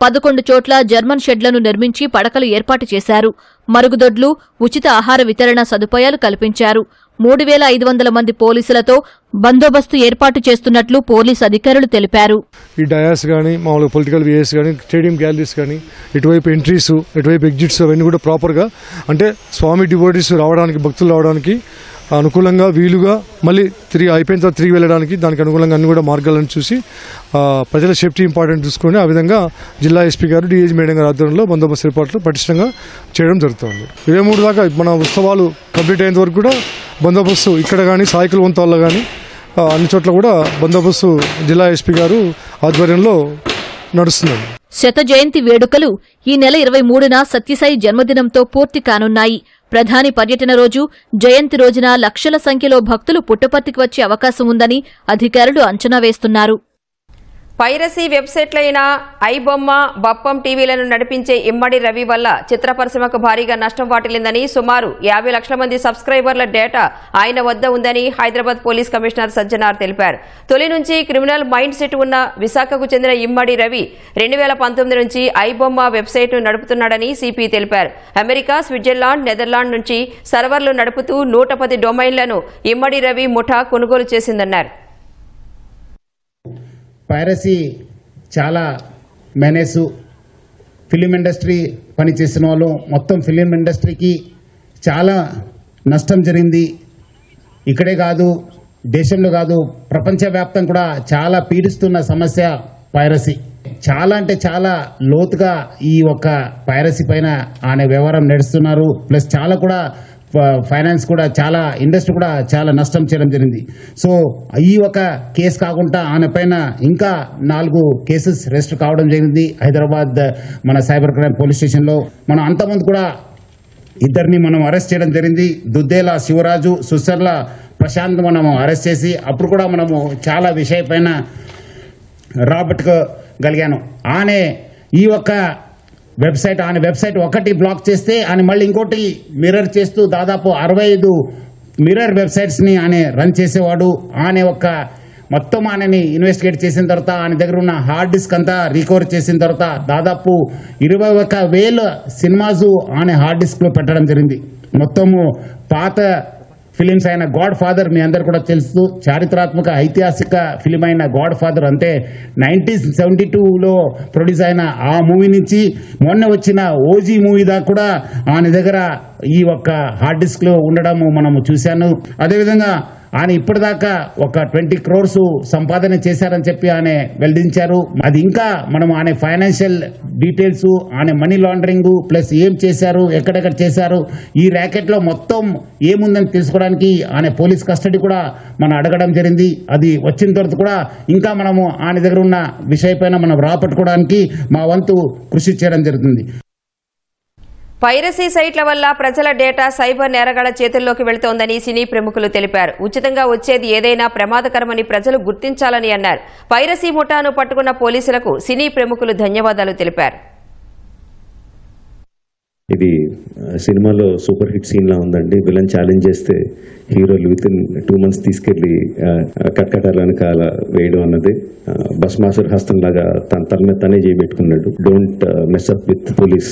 11 చోట్ల జర్మన్ షెడ్లను నిర్మించి పడకలు ఏర్పాటు చేశారు. మరుగుదొడ్లు, ఉచిత ఆహార వితరణ సదుపాయాలు కల్పించారు. 3,500 మంది పోలీసులతో బందోబస్తు ఏర్పాటు చేస్తున్నట్లు పోలీసు అధికారులు తెలిపారు. ఈ డయాస్ కానీ, మామూలుగా పొలిటికల్ వేస్ కానీ, స్టేడియం గ్యాలరీస్ కానీ, ఇటువైపు ఎంట్రీస్, ఇటువైపు ఎగ్జిట్స్ అవన్నీ కూడా ప్రాపర్గా, అంటే స్వామి డివోటీస్ రావడానికి, భక్తులు రావడానికి అనుకూలంగా వీలుగా, మళ్ళీ అయిపోయిన తర్వాత తిరిగి వెళ్ళడానికి దానికి అనుకూలంగా అన్ని కూడా మార్గాలను చూసి ప్రజల సేఫ్టీ ఇంపార్టెంట్ చూసుకొని ఆ విధంగా జిల్లా ఎస్పీ గారు, డిఐజీ మేడం గారి ఆధ్వర్యంలో బందోబస్తు ఏర్పాట్లు పటిష్టంగా చేయడం జరుగుతుంది. 23 దాకా మన ఉత్సవాలు కంప్లీట్ అయ్యేంత వరకు కూడా బందోబస్తు ఇక్కడ కానీ, సాయికుల వంతాల్లో కానీ అన్ని చోట్ల కూడా బందోబస్తు జిల్లా ఎస్పీ గారు ఆధ్వర్యంలో నడుస్తుందండి. శత జయంతి వేడుకలు ఈ నెల 23న సత్యసాయి జన్మదినంతో పూర్తి కానున్నాయి. ప్రధాని పర్యటన రోజు, జయంతి రోజున లక్షల సంఖ్యలో భక్తులు పుట్టపర్తికి వచ్చే అవకాశం ఉందని అధికారులు అంచనా వేస్తున్నారు. పైరసీ వెబ్సైట్లైన ఐబొమ్మ, బప్పం టీవీలను నడిపించే ఇమ్మడి రవి వల్ల చిత్ర పరిశ్రమకు భారీగా నష్టం వాటిల్లిందని, సుమారు 50 లక్షల మంది సబ్స్క్రైబర్ల డేటా ఆయన వద్ద ఉందని హైదరాబాద్ పోలీస్ కమిషనర్ సజ్జనార్ తెలిపారు. తొలి నుంచి క్రిమినల్ మైండ్ సెట్ ఉన్న విశాఖకు చెందిన ఇమ్మడి రవి 2019 నుంచి ఐబొమ్మ వెబ్సైట్ను నడుపుతున్నాడని సిపి తెలిపారు. అమెరికా, స్విట్జర్లాండ్, నెదర్లాండ్ నుంచి సర్వర్లు నడుపుతూ 110 డొమైన్లను ఇమ్మడి రవి ముఠా కొనుగోలు చేసిందన్నారు. పైరసీ చాలా మేనేసు ఫిలిం ఇండస్ట్రీ పనిచేసిన వాళ్ళు, మొత్తం ఫిలిం ఇండస్ట్రీకి చాలా నష్టం జరిగింది. ఇక్కడే కాదు, దేశంలో కాదు, ప్రపంచవ్యాప్తంగా కూడా చాలా పీడిస్తున్న సమస్య పైరసీ. చాలా అంటే చాలా లోతుగా ఈ ఒక్క పైరసీ పైన ఆయన వ్యవహారం నడుస్తున్నారు. ప్లస్ చాలా కూడా ఫైనాన్స్ కూడా, చాలా ఇండస్ట్రీ కూడా చాలా నష్టం చేయడం జరిగింది. సో ఈ ఒక కేసు కాకుండా ఆయన పైన ఇంకా 4 కేసెస్ రిజిస్టర్ కావడం జరిగింది హైదరాబాద్ మన సైబర్ క్రైమ్ పోలీస్ స్టేషన్లో. మనం అంతకుముందు కూడా 2 మనం అరెస్ట్ చేయడం జరిగింది. దుద్దేల శివరాజు, సుసర్ల ప్రశాంత్ మనము అరెస్ట్ చేసి అప్పుడు కూడా మనము చాలా విషయం పైన రాబట్టుకోగలిగాను. ఆనే ఈ ఒక్క ఆయన వెబ్సైట్ ఒకటి బ్లాక్ చేస్తే ఆయన మళ్ళీ ఇంకోటి మిర్రర్ చేస్తూ దాదాపు 65 మిర్రర్ వెబ్సైట్స్ని ఆయన రన్ చేసేవాడు. ఆయన మొత్తం ఆయనని ఇన్వెస్టిగేట్ చేసిన తర్వాత ఆయన దగ్గర ఉన్న హార్డ్ డిస్క్ అంతా రికవర్ చేసిన తర్వాత దాదాపు 21,000 సినిమాస్ ఆయన హార్డ్ డిస్క్లో పెట్టడం జరిగింది. మొత్తము పాత ఫిలిమ్స్ అయిన గాడ్ ఫాదర్ మీ అందరు కూడా తెలుసు, చారిత్రాత్మక ఐతిహాసిక ఫిలిం అయిన గాడ్ ఫాదర్, అంటే 1972లో ప్రొడ్యూస్ అయిన ఆ మూవీ నుంచి మొన్న వచ్చిన ఓజీ మూవీ దాకా కూడా ఆయన దగ్గర ఈ ఒక్క హార్డ్ డిస్క్లో ఉండడం మనము చూశాను. అదేవిధంగా ఆయన ఇప్పటిదాకా 20 crores సంపాదన చేశారని చెప్పి ఆయన వెల్లడించారు. అది ఇంకా మనం ఆయన ఫైనాన్షియల్ డీటెయిల్స్, ఆయన మనీ లాండరింగ్ ప్లస్ ఏం చేశారు, ఎక్కడెక్కడ చేశారు, ఈ ర్యాకెట్లో మొత్తం ఏముందని తెలుసుకోవడానికి ఆయన పోలీస్ కస్టడీ కూడా మనం అడగడం జరిగింది. అది వచ్చిన తర్వాత కూడా ఇంకా మనము ఆయన దగ్గర ఉన్న విషయపైన మనం రాపట్టుకోవడానికి మా వంతు కృషి చేయడం జరుగుతుంది. పైరసీ సైట్ల వల్ల ప్రజల డేటా సైబర్ నేరగాళ్ల చేతుల్లోకి వెళుతోందని సినీ ప్రముఖులు తెలిపారు. ఉచితంగా వచ్చేది ఏదైనా ప్రమాదకరమని ప్రజలు గుర్తించాలని అన్నారు. పైరసీ ముఠాను పట్టుకున్న పోలీసులకు సినీ ప్రముఖులు ధన్యవాదాలు తెలిపారు. ఇది సినిమాలో సూపర్ హిట్ సీన్ లా ఉందండి. విలన్ ఛాలెంజ్ చేస్తే హీరోలు విత్ ఇన్ 2 months తీసుకెళ్లి కట్కటాల వెనకాల వేయడం అన్నది బస్మాసుర్ హస్తం లాగా తన మీద తనే చేయబెట్టుకున్నాడు. Don't mess up with police,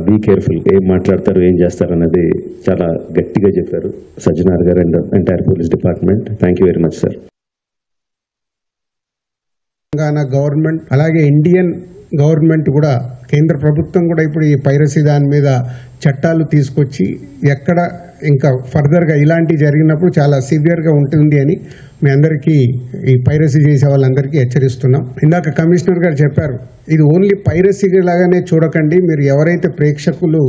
be careful, ఏం మాట్లాడతారు ఏం చేస్తారు అన్నది చాలా గట్టిగా చెప్పారు సజ్జనార్ గారు and entire police department. Thank you very much sir. Telangana government అలాగే ఇండియన్ గవర్నమెంట్ కూడా, కేంద్ర ప్రభుత్వం కూడా ఇప్పుడు ఈ పైరసీ దాని మీద చట్టాలు తీసుకొచ్చి ఎక్కడ ఇంకా ఫర్దర్గా ఇలాంటివి జరిగినప్పుడు చాలా సివియర్గా ఉంటుంది అని మీ అందరికీ, ఈ పైరసీ చేసే వాళ్ళందరికీ హెచ్చరిస్తున్నాం. ఇందాక కమిషనర్ గారు చెప్పారు, ఇది ఓన్లీ పైరసీ లాగానే చూడకండి. మీరు ఎవరైతే ప్రేక్షకులు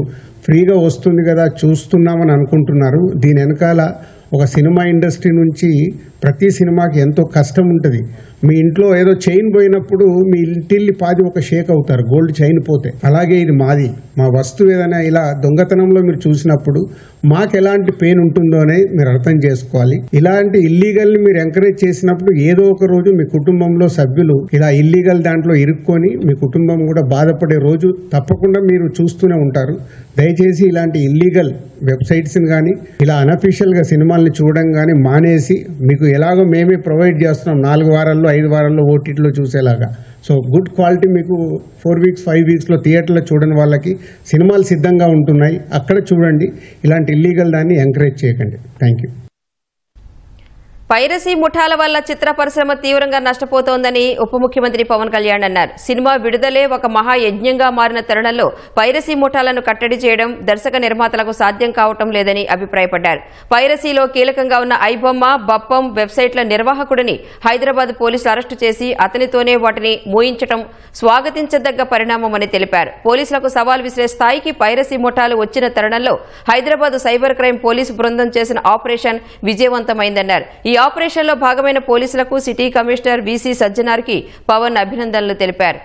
ఫ్రీగా వస్తుంది కదా చూస్తున్నామని అనుకుంటున్నారు, దీని వెనకాల ఒక సినిమా ఇండస్ట్రీ నుంచి ప్రతి సినిమాకి ఎంతో కష్టం ఉంటుంది. మీ ఇంట్లో ఏదో చైన్ పోయినప్పుడు మీ ఇంటిల్లి పాది ఒక షేక్ అవుతారు, గోల్డ్ చైన్ పోతే. అలాగే ఇది మాది, మా వస్తువు ఏదైనా ఇలా దొంగతనంలో మీరు చూసినప్పుడు మాకు ఎలాంటి పెయిన్ ఉంటుందో అనేది మీరు అర్థం చేసుకోవాలి. ఇలాంటి ఇల్లీగల్ని మీరు ఎంకరేజ్ చేసినప్పుడు ఏదో ఒక రోజు మీ కుటుంబంలో సభ్యులు ఇలా ఇల్లీగల్ దాంట్లో ఇరుక్కొని మీ కుటుంబం కూడా బాధపడే రోజు తప్పకుండా మీరు చూస్తూనే ఉంటారు. దయచేసి ఇలాంటి ఇల్లీగల్ వెబ్సైట్స్ని కానీ ఇలా అనఫీషియల్గా సినిమాల్ని చూడడం కానీ మానేసి, మీకు ఎలాగో మేమే ప్రొవైడ్ చేస్తున్నాం 4 వారాల్లో 5 వారాల్లో ఓటీటీలో చూసేలాగా. సో గుడ్ క్వాలిటీ మీకు 4 weeks 5 weeksలో థియేటర్లో చూడని వాళ్ళకి సినిమాలు సిద్ధంగా ఉంటున్నాయి, అక్కడ చూడండి. ఇలాంటి ఇల్లీగల్ దాన్ని ఎంకరేజ్ చేయకండి. Thank you. పైరసీ ముఠాల వల్ల చిత్ర పరిశ్రమ తీవ్రంగా నష్టపోతోందని ఉప ముఖ్యమంత్రి పవన్ కళ్యాణ్ అన్నారు. సినిమా విడుదలే ఒక మహాయజ్ఞంగా మారిన తరుణంలో పైరసీ ముఠాలను కట్టడి చేయడం దర్శక నిర్మాతలకు సాధ్యం కావటం లేదని అభిప్రాయపడ్డారు. పైరసీలో కీలకంగా ఉన్న ఐబొమ్మ, బప్పం వెబ్సైట్ల నిర్వాహకుడిని హైదరాబాద్ పోలీసులు అరెస్టు చేసి అతనితోనే వాటిని మూయించడం స్వాగతించదగ్గ పరిణామమని తెలిపారు. పోలీసులకు సవాల్ విసిరే స్థాయికి పైరసీ ముఠాలు వచ్చిన తరుణంలో హైదరాబాద్ సైబర్ క్రైమ్ పోలీసు బృందం చేసిన ఆపరేషన్ విజయవంతమైందన్నారు. ఈ ఆపరేషన్లో భాగమైన పోలీసులకు సిటీ కమిషనర్ వీసీ సజ్జనార్కి పవన్ అభినందనలు తెలిపారు.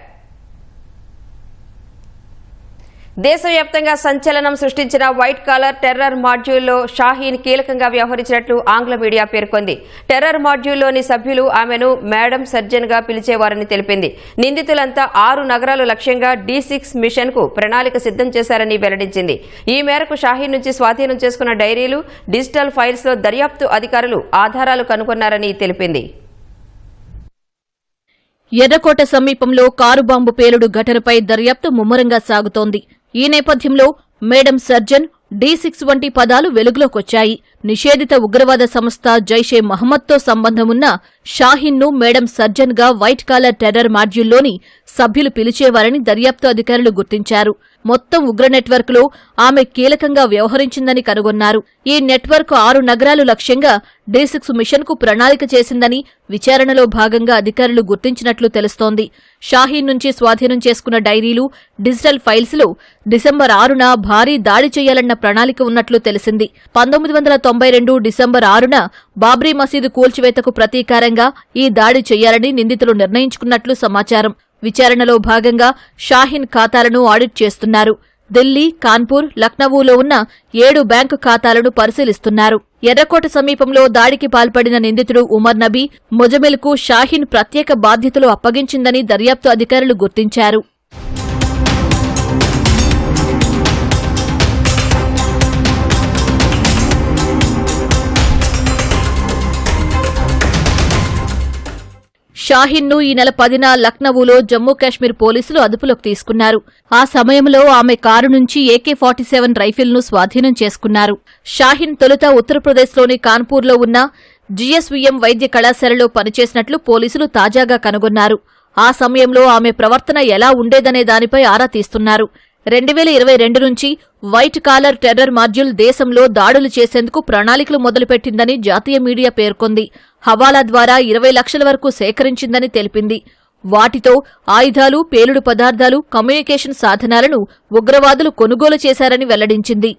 దేశవ్యాప్తంగా సంచలనం సృష్టించిన వైట్ కాలర్ టెర్రర్ మాడ్యూల్లో షాహీన్ కీలకంగా వ్యవహరించినట్లు ఆంగ్ల మీడియా పేర్కొంది. టెర్రర్ మాడ్యూల్లోని సభ్యులు ఆమెను మేడం సర్జన్ గా పిలిచేవారని తెలిపింది. నిందితులంతా 6 నగరాలు లక్ష్యంగా D6 మిషన్ కు ప్రణాళిక సిద్ధం చేశారని వెల్లడించింది. ఈ మేరకు షాహీన్ నుంచి స్వాధీనం చేసుకున్న డైరీలు, డిజిటల్ ఫైల్స్ లో దర్యాప్తు అధికారులు ఆధారాలు కనుగొన్నారని తెలిపింది. ఎర్రకోట సమీపంలో కారు బాంబు పేలుడు ఘటనపై దర్యాప్తు ముమ్మరంగా సాగుతోంది. ఈ నేపథ్యంలో మేడం సర్జన్, D6 వంటి పదాలు వెలుగులోకొచ్చాయి. నిషేధిత ఉగ్రవాద సంస్థ జైషే మహమ్మద్తో సంబంధమున్న షాహీన్ను మేడం సర్జన్ గా వైట్ కాలర్ టెర్రర్ మాడ్యూల్లోని సభ్యులు పిలిచేవారని దర్యాప్తు అధికారులు గుర్తించారు. మొత్తం ఉగ్ర నెట్వర్క్ లో ఆమె కీలకంగా వ్యవహరించిందని కనుగొన్నారు. ఈ నెట్వర్క్ 6 నగరాలు లక్ష్యంగా D6 మిషన్ కు ప్రణాళిక చేసిందని విచారణలో భాగంగా అధికారులు గుర్తించినట్లు తెలుస్తోంది. షాహీన్ నుంచి స్వాధీనం చేసుకున్న డైరీలు, డిజిటల్ ఫైల్స్ లో డిసెంబర్ 6న భారీ దాడి చేయాలన్న ప్రణాళిక ఉన్నట్లు తెలిసింది. 1992 డిసెంబర్ 6న బాబ్రీ మసీదు కూల్చివేతకు ప్రతీకారంగా ఈ దాడి చేయాలని నిందితులు నిర్ణయించుకున్నట్లు సమాచారం. విచారణలో భాగంగా షాహీన్ ఖాతాలను ఆడిట్ చేస్తున్నారు. ఢిల్లీ, కాన్పూర్, లక్నవూలో ఉన్న 7 బ్యాంకు ఖాతాలను పరిశీలిస్తున్నారు. ఎర్రకోట సమీపంలో దాడికి పాల్పడిన నిందితుడు ఉమర్ నబీ, ముజమిల్కు షాహీన్ ప్రత్యేక బాధ్యతలు అప్పగించిందని దర్యాప్తు అధికారులు గుర్తించారు. షాహీన్ను ఈ నెల 10న లక్నవూలో జమ్మూ కాశ్మీర్ పోలీసులు అదుపులోకి తీసుకున్నారు. ఆ సమయంలో ఆమె కారు నుంచి AK-47 రైఫిల్ను స్వాధీనం చేసుకున్నారు. షాహీన్ తొలుత ఉత్తరప్రదేశ్లోని కాన్పూర్లో ఉన్న GSVM వైద్య కళాశాలలో పనిచేసినట్లు పోలీసులు తాజాగా కనుగొన్నారు. ఆ సమయంలో ఆమె ప్రవర్తన ఎలా ఉండేదనే దానిపై ఆరా తీస్తున్నారు. 2022 నుంచి వైట్ కాలర్ టెర్రర్ మాడ్యూల్ దేశంలో దాడులు చేసేందుకు ప్రణాళికలు మొదలుపెట్టిందని జాతీయ మీడియా పేర్కొంది. హవాలా ద్వారా 20 లక్షల వరకు సేకరించిందని తెలిపింది. వాటితో ఆయుధాలు, పేలుడు పదార్థాలు, కమ్యూనికేషన్ సాధనాలను ఉగ్రవాదులు కొనుగోలు చేశారని వెల్లడించింది.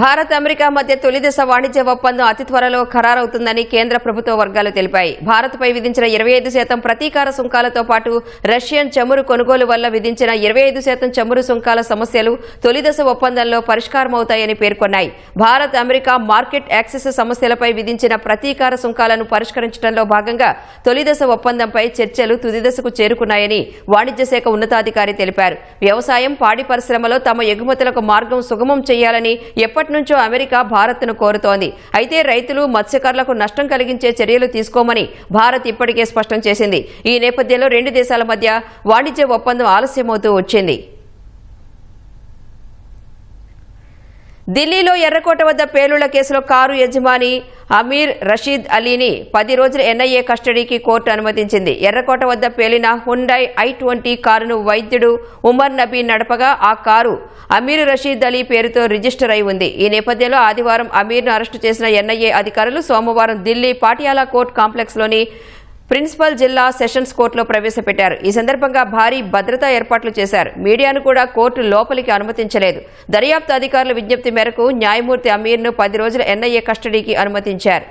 భారత్ అమెరికా మధ్య తొలిదశ వాణిజ్య ఒప్పందం అతి త్వరలో ఖరారవుతుందని కేంద్ర ప్రభుత్వ వర్గాలు తెలిపాయి. భారత్పై విధించిన 25% ప్రతీకార సుంకాలతో పాటు రష్యన్ చమురు కొనుగోలు వల్ల విధించిన 25% చమురు సుంకాల సమస్యలు తొలిదశ ఒప్పందంలో పరిష్కారమవుతాయని పేర్కొన్నాయి. భారత్ అమెరికా మార్కెట్ యాక్సెస్ సమస్యలపై విధించిన ప్రతీకార సుంకాలను పరిష్కరించడంలో భాగంగా తొలిదశ ఒప్పందంపై చర్చలు తుదిదశకు చేరుకున్నాయని వాణిజ్య శాఖ ఉన్నతాధికారి తెలిపారు. వ్యవసాయం, పాడి పరిశ్రమలో తమ ఎగుమతులకు మార్గం సుగమం చేయాలని నుంచో అమెరికా భారత్ను కోరుతోంది. అయితే రైతులు, మత్స్యకారులకు నష్టం కలిగించే చర్యలు తీసుకోమని భారత్ ఇప్పటికే స్పష్టం చేసింది. ఈ నేపథ్యంలో రెండు దేశాల మధ్య వాణిజ్య ఒప్పందం ఆలస్యమవుతూ వచ్చింది. ఢిల్లీలో ఎర్రకోట వద్ద పేలుళ్ల కేసులో కారు యజమాని అమీర్ రషీద్ అలీని 10 రోజుల ఎన్ఐఏ కస్టడీకి కోర్టు అనుమతించింది. ఎర్రకోట వద్ద పేలిన హుండాయ్ i20 కారును వైద్యుడు ఉమర్ నబీ నడపగా ఆ కారు అమీర్ రషీద్ అలీ పేరుతో రిజిస్టర్ అయి ఉంది. ఈ నేపథ్యంలో ఆదివారం అమీర్ను అరెస్టు చేసిన ఎన్ఐఏ అధికారులు సోమవారం ఢిల్లీ పాటియాలా కోర్టు కాంప్లెక్స్లోని ప్రిన్సిపల్ జిల్లా సెషన్స్ కోర్టులో ప్రవేశపెట్టారు. ఈ సందర్భంగా భారీ భద్రతా ఏర్పాట్లు చేశారు. మీడియాను కూడా కోర్టు లోపలికి అనుమతించలేదు. దర్యాప్తు అధికారుల విజ్ఞప్తి మేరకు న్యాయమూర్తి అమీర్ను 10 రోజుల ఎన్ఐఏ కస్టడీకి అనుమతించారు.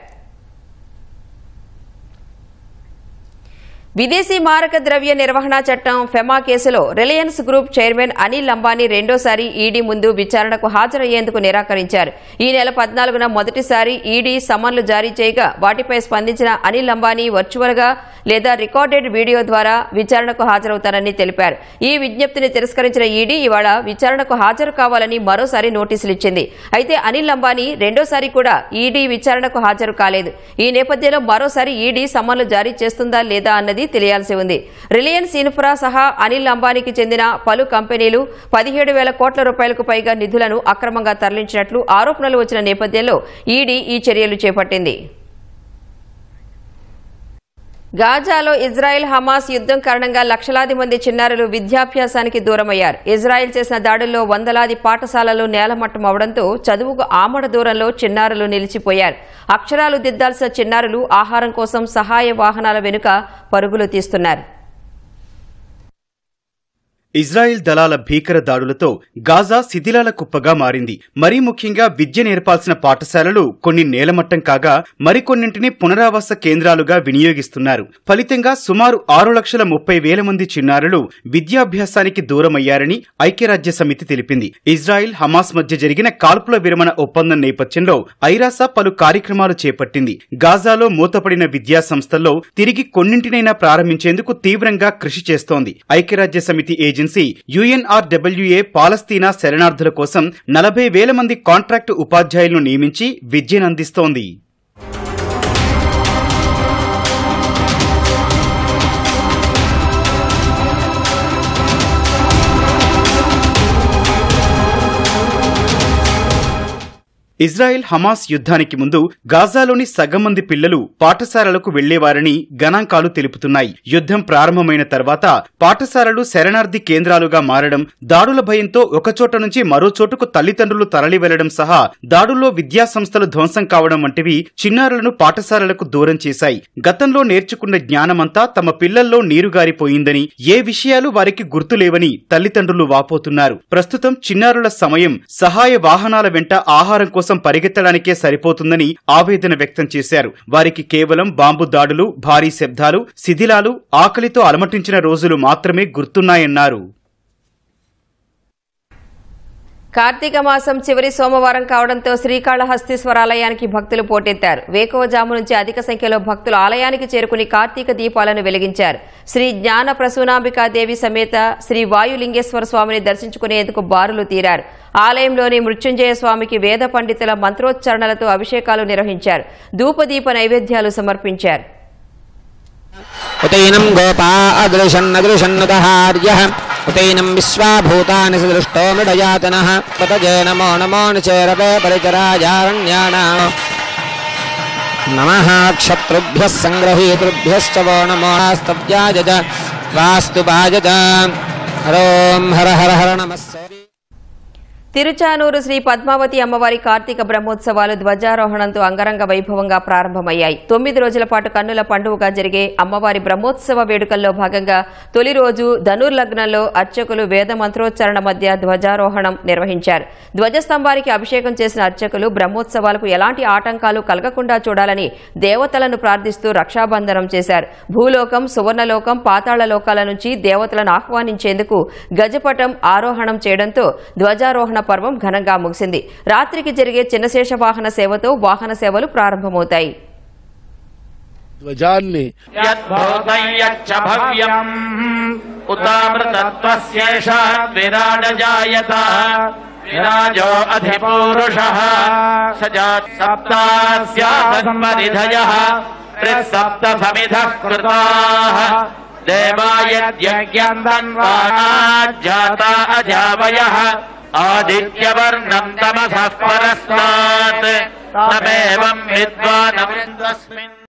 విదేశీ మారక ద్రవ్య నిర్వహణ చట్టం ఫెమా కేసులో Reliance group chairman Anil Ambani రెండోసారి ఈడీ ముందు విచారణకు హాజరయ్యేందుకు నిరాకరించారు. ఈ నెల 14న మొదటిసారి ఈడీ సమన్లు జారీ చేయగా వాటిపై స్పందించిన అనిల్ అంబానీ వర్చువల్గా లేదా రికార్డెడ్ వీడియో ద్వారా విచారణకు హాజరవుతారని తెలిపారు. ఈ విజ్ఞప్తిని తిరస్కరించిన ఈడీ ఇవాళ విచారణకు హాజరు కావాలని మరోసారి నోటీసులు ఇచ్చింది. అయితే అనిల్ అంబానీ రెండోసారి కూడా ఈడీ విచారణకు హాజరు కాలేదు. ఈ నేపథ్యంలో మరోసారి ఈడీ సమన్లు జారీ చేస్తుందా లేదా అన్నది తెలియాల్సి ఉంది. రిలయన్స్ ఇన్ఫ్రా సహా అనిల్ అంబానీకి చెందిన పలు కంపెనీలు 17,000 కోట్ల రూపాయలకు పైగా నిధులను అక్రమంగా తరలించినట్లు ఆరోపణలు వచ్చిన నేపథ్యంలో ఈడీ ఈ చర్యలు చేపట్టింది. గాజాలో ఇజ్రాయెల్ హమాస్ యుద్ధం కారణంగా లక్షలాది మంది చిన్నారులు విద్యాభ్యాసానికి దూరమయ్యారు. ఇజ్రాయెల్ చేసిన దాడుల్లో వందలాది పాఠశాలలు నేలమట్టం అవడంతో చదువుకు ఆమడ దూరంలో చిన్నారులు నిలిచిపోయారు. అక్షరాలు దిద్దాల్సిన చిన్నారులు ఆహారం కోసం సహాయ వాహనాల వెనుక పరుగులు తీస్తున్నారు. ఇజ్రాయెల్ దళాల భీకర దాడులతో గాజా శిథిలాల కుప్పగా మారింది. మరీ ముఖ్యంగా విద్య నేర్పాల్సిన పాఠశాలలు కొన్ని నేలమట్టం కాగా మరికొన్నింటిని పునరావాస కేంద్రాలుగా వినియోగిస్తున్నారు. ఫలితంగా సుమారు 6,30,000 మంది చిన్నారులు విద్యాభ్యాసానికి దూరమయ్యారని ఐక్యరాజ్య సమితి తెలిపింది. ఇజ్రాయెల్ హమాస్ మధ్య జరిగిన కాల్పుల విరమణ ఒప్పందం నేపథ్యంలో ఐరాస పలు కార్యక్రమాలు చేపట్టింది. గాజాలో మూతపడిన విద్యా సంస్థల్లో తిరిగి కొన్నింటినైనా ప్రారంభించేందుకు తీవ్రంగా కృషి చేస్తోంది. ఐక్యరాజ్య సమితి ఏజెన్సీ UNRWA పాలస్తీనా శరణార్థుల కోసం 40,000 మంది కాంట్రాక్టు ఉపాధ్యాయులను నియమించి విద్యనందిస్తోంది. ఇజ్రాయెల్ హమాస్ యుద్ధానికి ముందు గాజాలోని సగం మంది పిల్లలు పాఠశాలలకు వెళ్లేవారని గణాంకాలు తెలుపుతున్నాయి. యుద్ధం ప్రారంభమైన తర్వాత పాఠశాలలు శరణార్థి కేంద్రాలుగా మారడం, దాడుల భయంతో ఒకచోట నుంచి మరో చోటుకు తల్లిదండ్రులు తరలి వెళ్లడం సహా దాడుల్లో విద్యా సంస్థలు ధ్వంసం కావడం వంటివి చిన్నారులను పాఠశాలలకు దూరం చేశాయి. గతంలో నేర్చుకున్న జ్ఞానమంతా తమ పిల్లల్లో నీరుగారిపోయిందని, ఏ విషయాలు వారికి గుర్తులేవని తల్లిదండ్రులు వాపోతున్నారు. ప్రస్తుతం చిన్నారుల సమయం సహాయ వాహనాల వెంట ఆహారం కోసం పరిగెత్తడానికే సరిపోతుందని ఆవేదన వ్యక్తం చేశారు. వారికి కేవలం బాంబు దాడులు, భారీ శబ్దాలు, శిథిలాలు, ఆకలితో అలమటించిన రోజులు మాత్రమే గుర్తున్నాయన్నారు. కార్తీక మాసం చివరి సోమవారం కావడంతో శ్రీకాళహస్తీశ్వరాలయానికి భక్తులు పోటెత్తారు. వేకువజాము నుంచి అధిక సంఖ్యలో భక్తులు ఆలయానికి చేరుకుని కార్తీక దీపాలను వెలిగించారు. శ్రీ జ్ఞాన ప్రసూనాంబికాదేవి సమేత శ్రీ వాయులింగేశ్వర స్వామిని దర్శించుకునేందుకు బారులు తీరారు. ఆలయంలోని మృత్యుంజయ స్వామికి వేద పండితుల మంత్రోచ్చరణలతో అభిషేకాలు నిర్వహించారు. ధూపదీప నైవేద్యాలు సమర్పించారు. ఉతైనం గోపా అదృశన్నదృశన్నదహార్యః ఉతైనం విశ్వాభూతాని సదృష్టో మృడయాతనః పతజే నమో నమో నిచేరతే పరిచరాయారణ్యానాం నమః క్షత్రుభ్యః సంగ్రహీతృభ్యశ్చ వో నమో స్తవ్యాయ వాస్తుపాయ ఓం హర హర హర నమః. తిరుచానూరు శ్రీ పద్మావతి అమ్మవారి కార్తీక బ్రహ్మోత్సవాలు ధ్వజారోహణంతో అంగరంగ వైభవంగా ప్రారంభమయ్యాయి. 9 రోజుల పాటు కన్నుల పండుగగా జరిగే అమ్మవారి బ్రహ్మోత్సవ వేడుకల్లో భాగంగా తొలి రోజు ధనుర్లగ్నంలో అర్చకులు వేద మంత్రోచ్చరణ మధ్య ధ్వజారోహణం నిర్వహించారు. ధ్వజస్తంభానికి అభిషేకం చేసిన అర్చకులు బ్రహ్మోత్సవాలకు ఎలాంటి ఆటంకాలు కలగకుండా చూడాలని దేవతలను ప్రార్థిస్తూ రక్షాబంధనం చేశారు. భూలోకం, సువర్ణలోకం, పాతాళ లోకాల నుంచి దేవతలను ఆహ్వానించేందుకు గజపటం ఆరోహణం చేయడంతో ధ్వజారోహణ పర్వం ఘనంగా ముగిసింది. రాత్రికి జరిగే చిన్నశేష వాహన సేవతో వాహన సేవలు ప్రారంభమవుతాయి. ధ్వజాన్ని విరాజో అధిపౌరుషః సజాత్ సప్తాస్యాసంపరిధయః త్రిసప్త సమిధః కృతాః దేవాయజ్ఞం ధన్వాజాతా అజావయః ఆదిత్యవర్ణం తమసః పరస్తాత్ తమేవం విద్వానమృతస్మిన్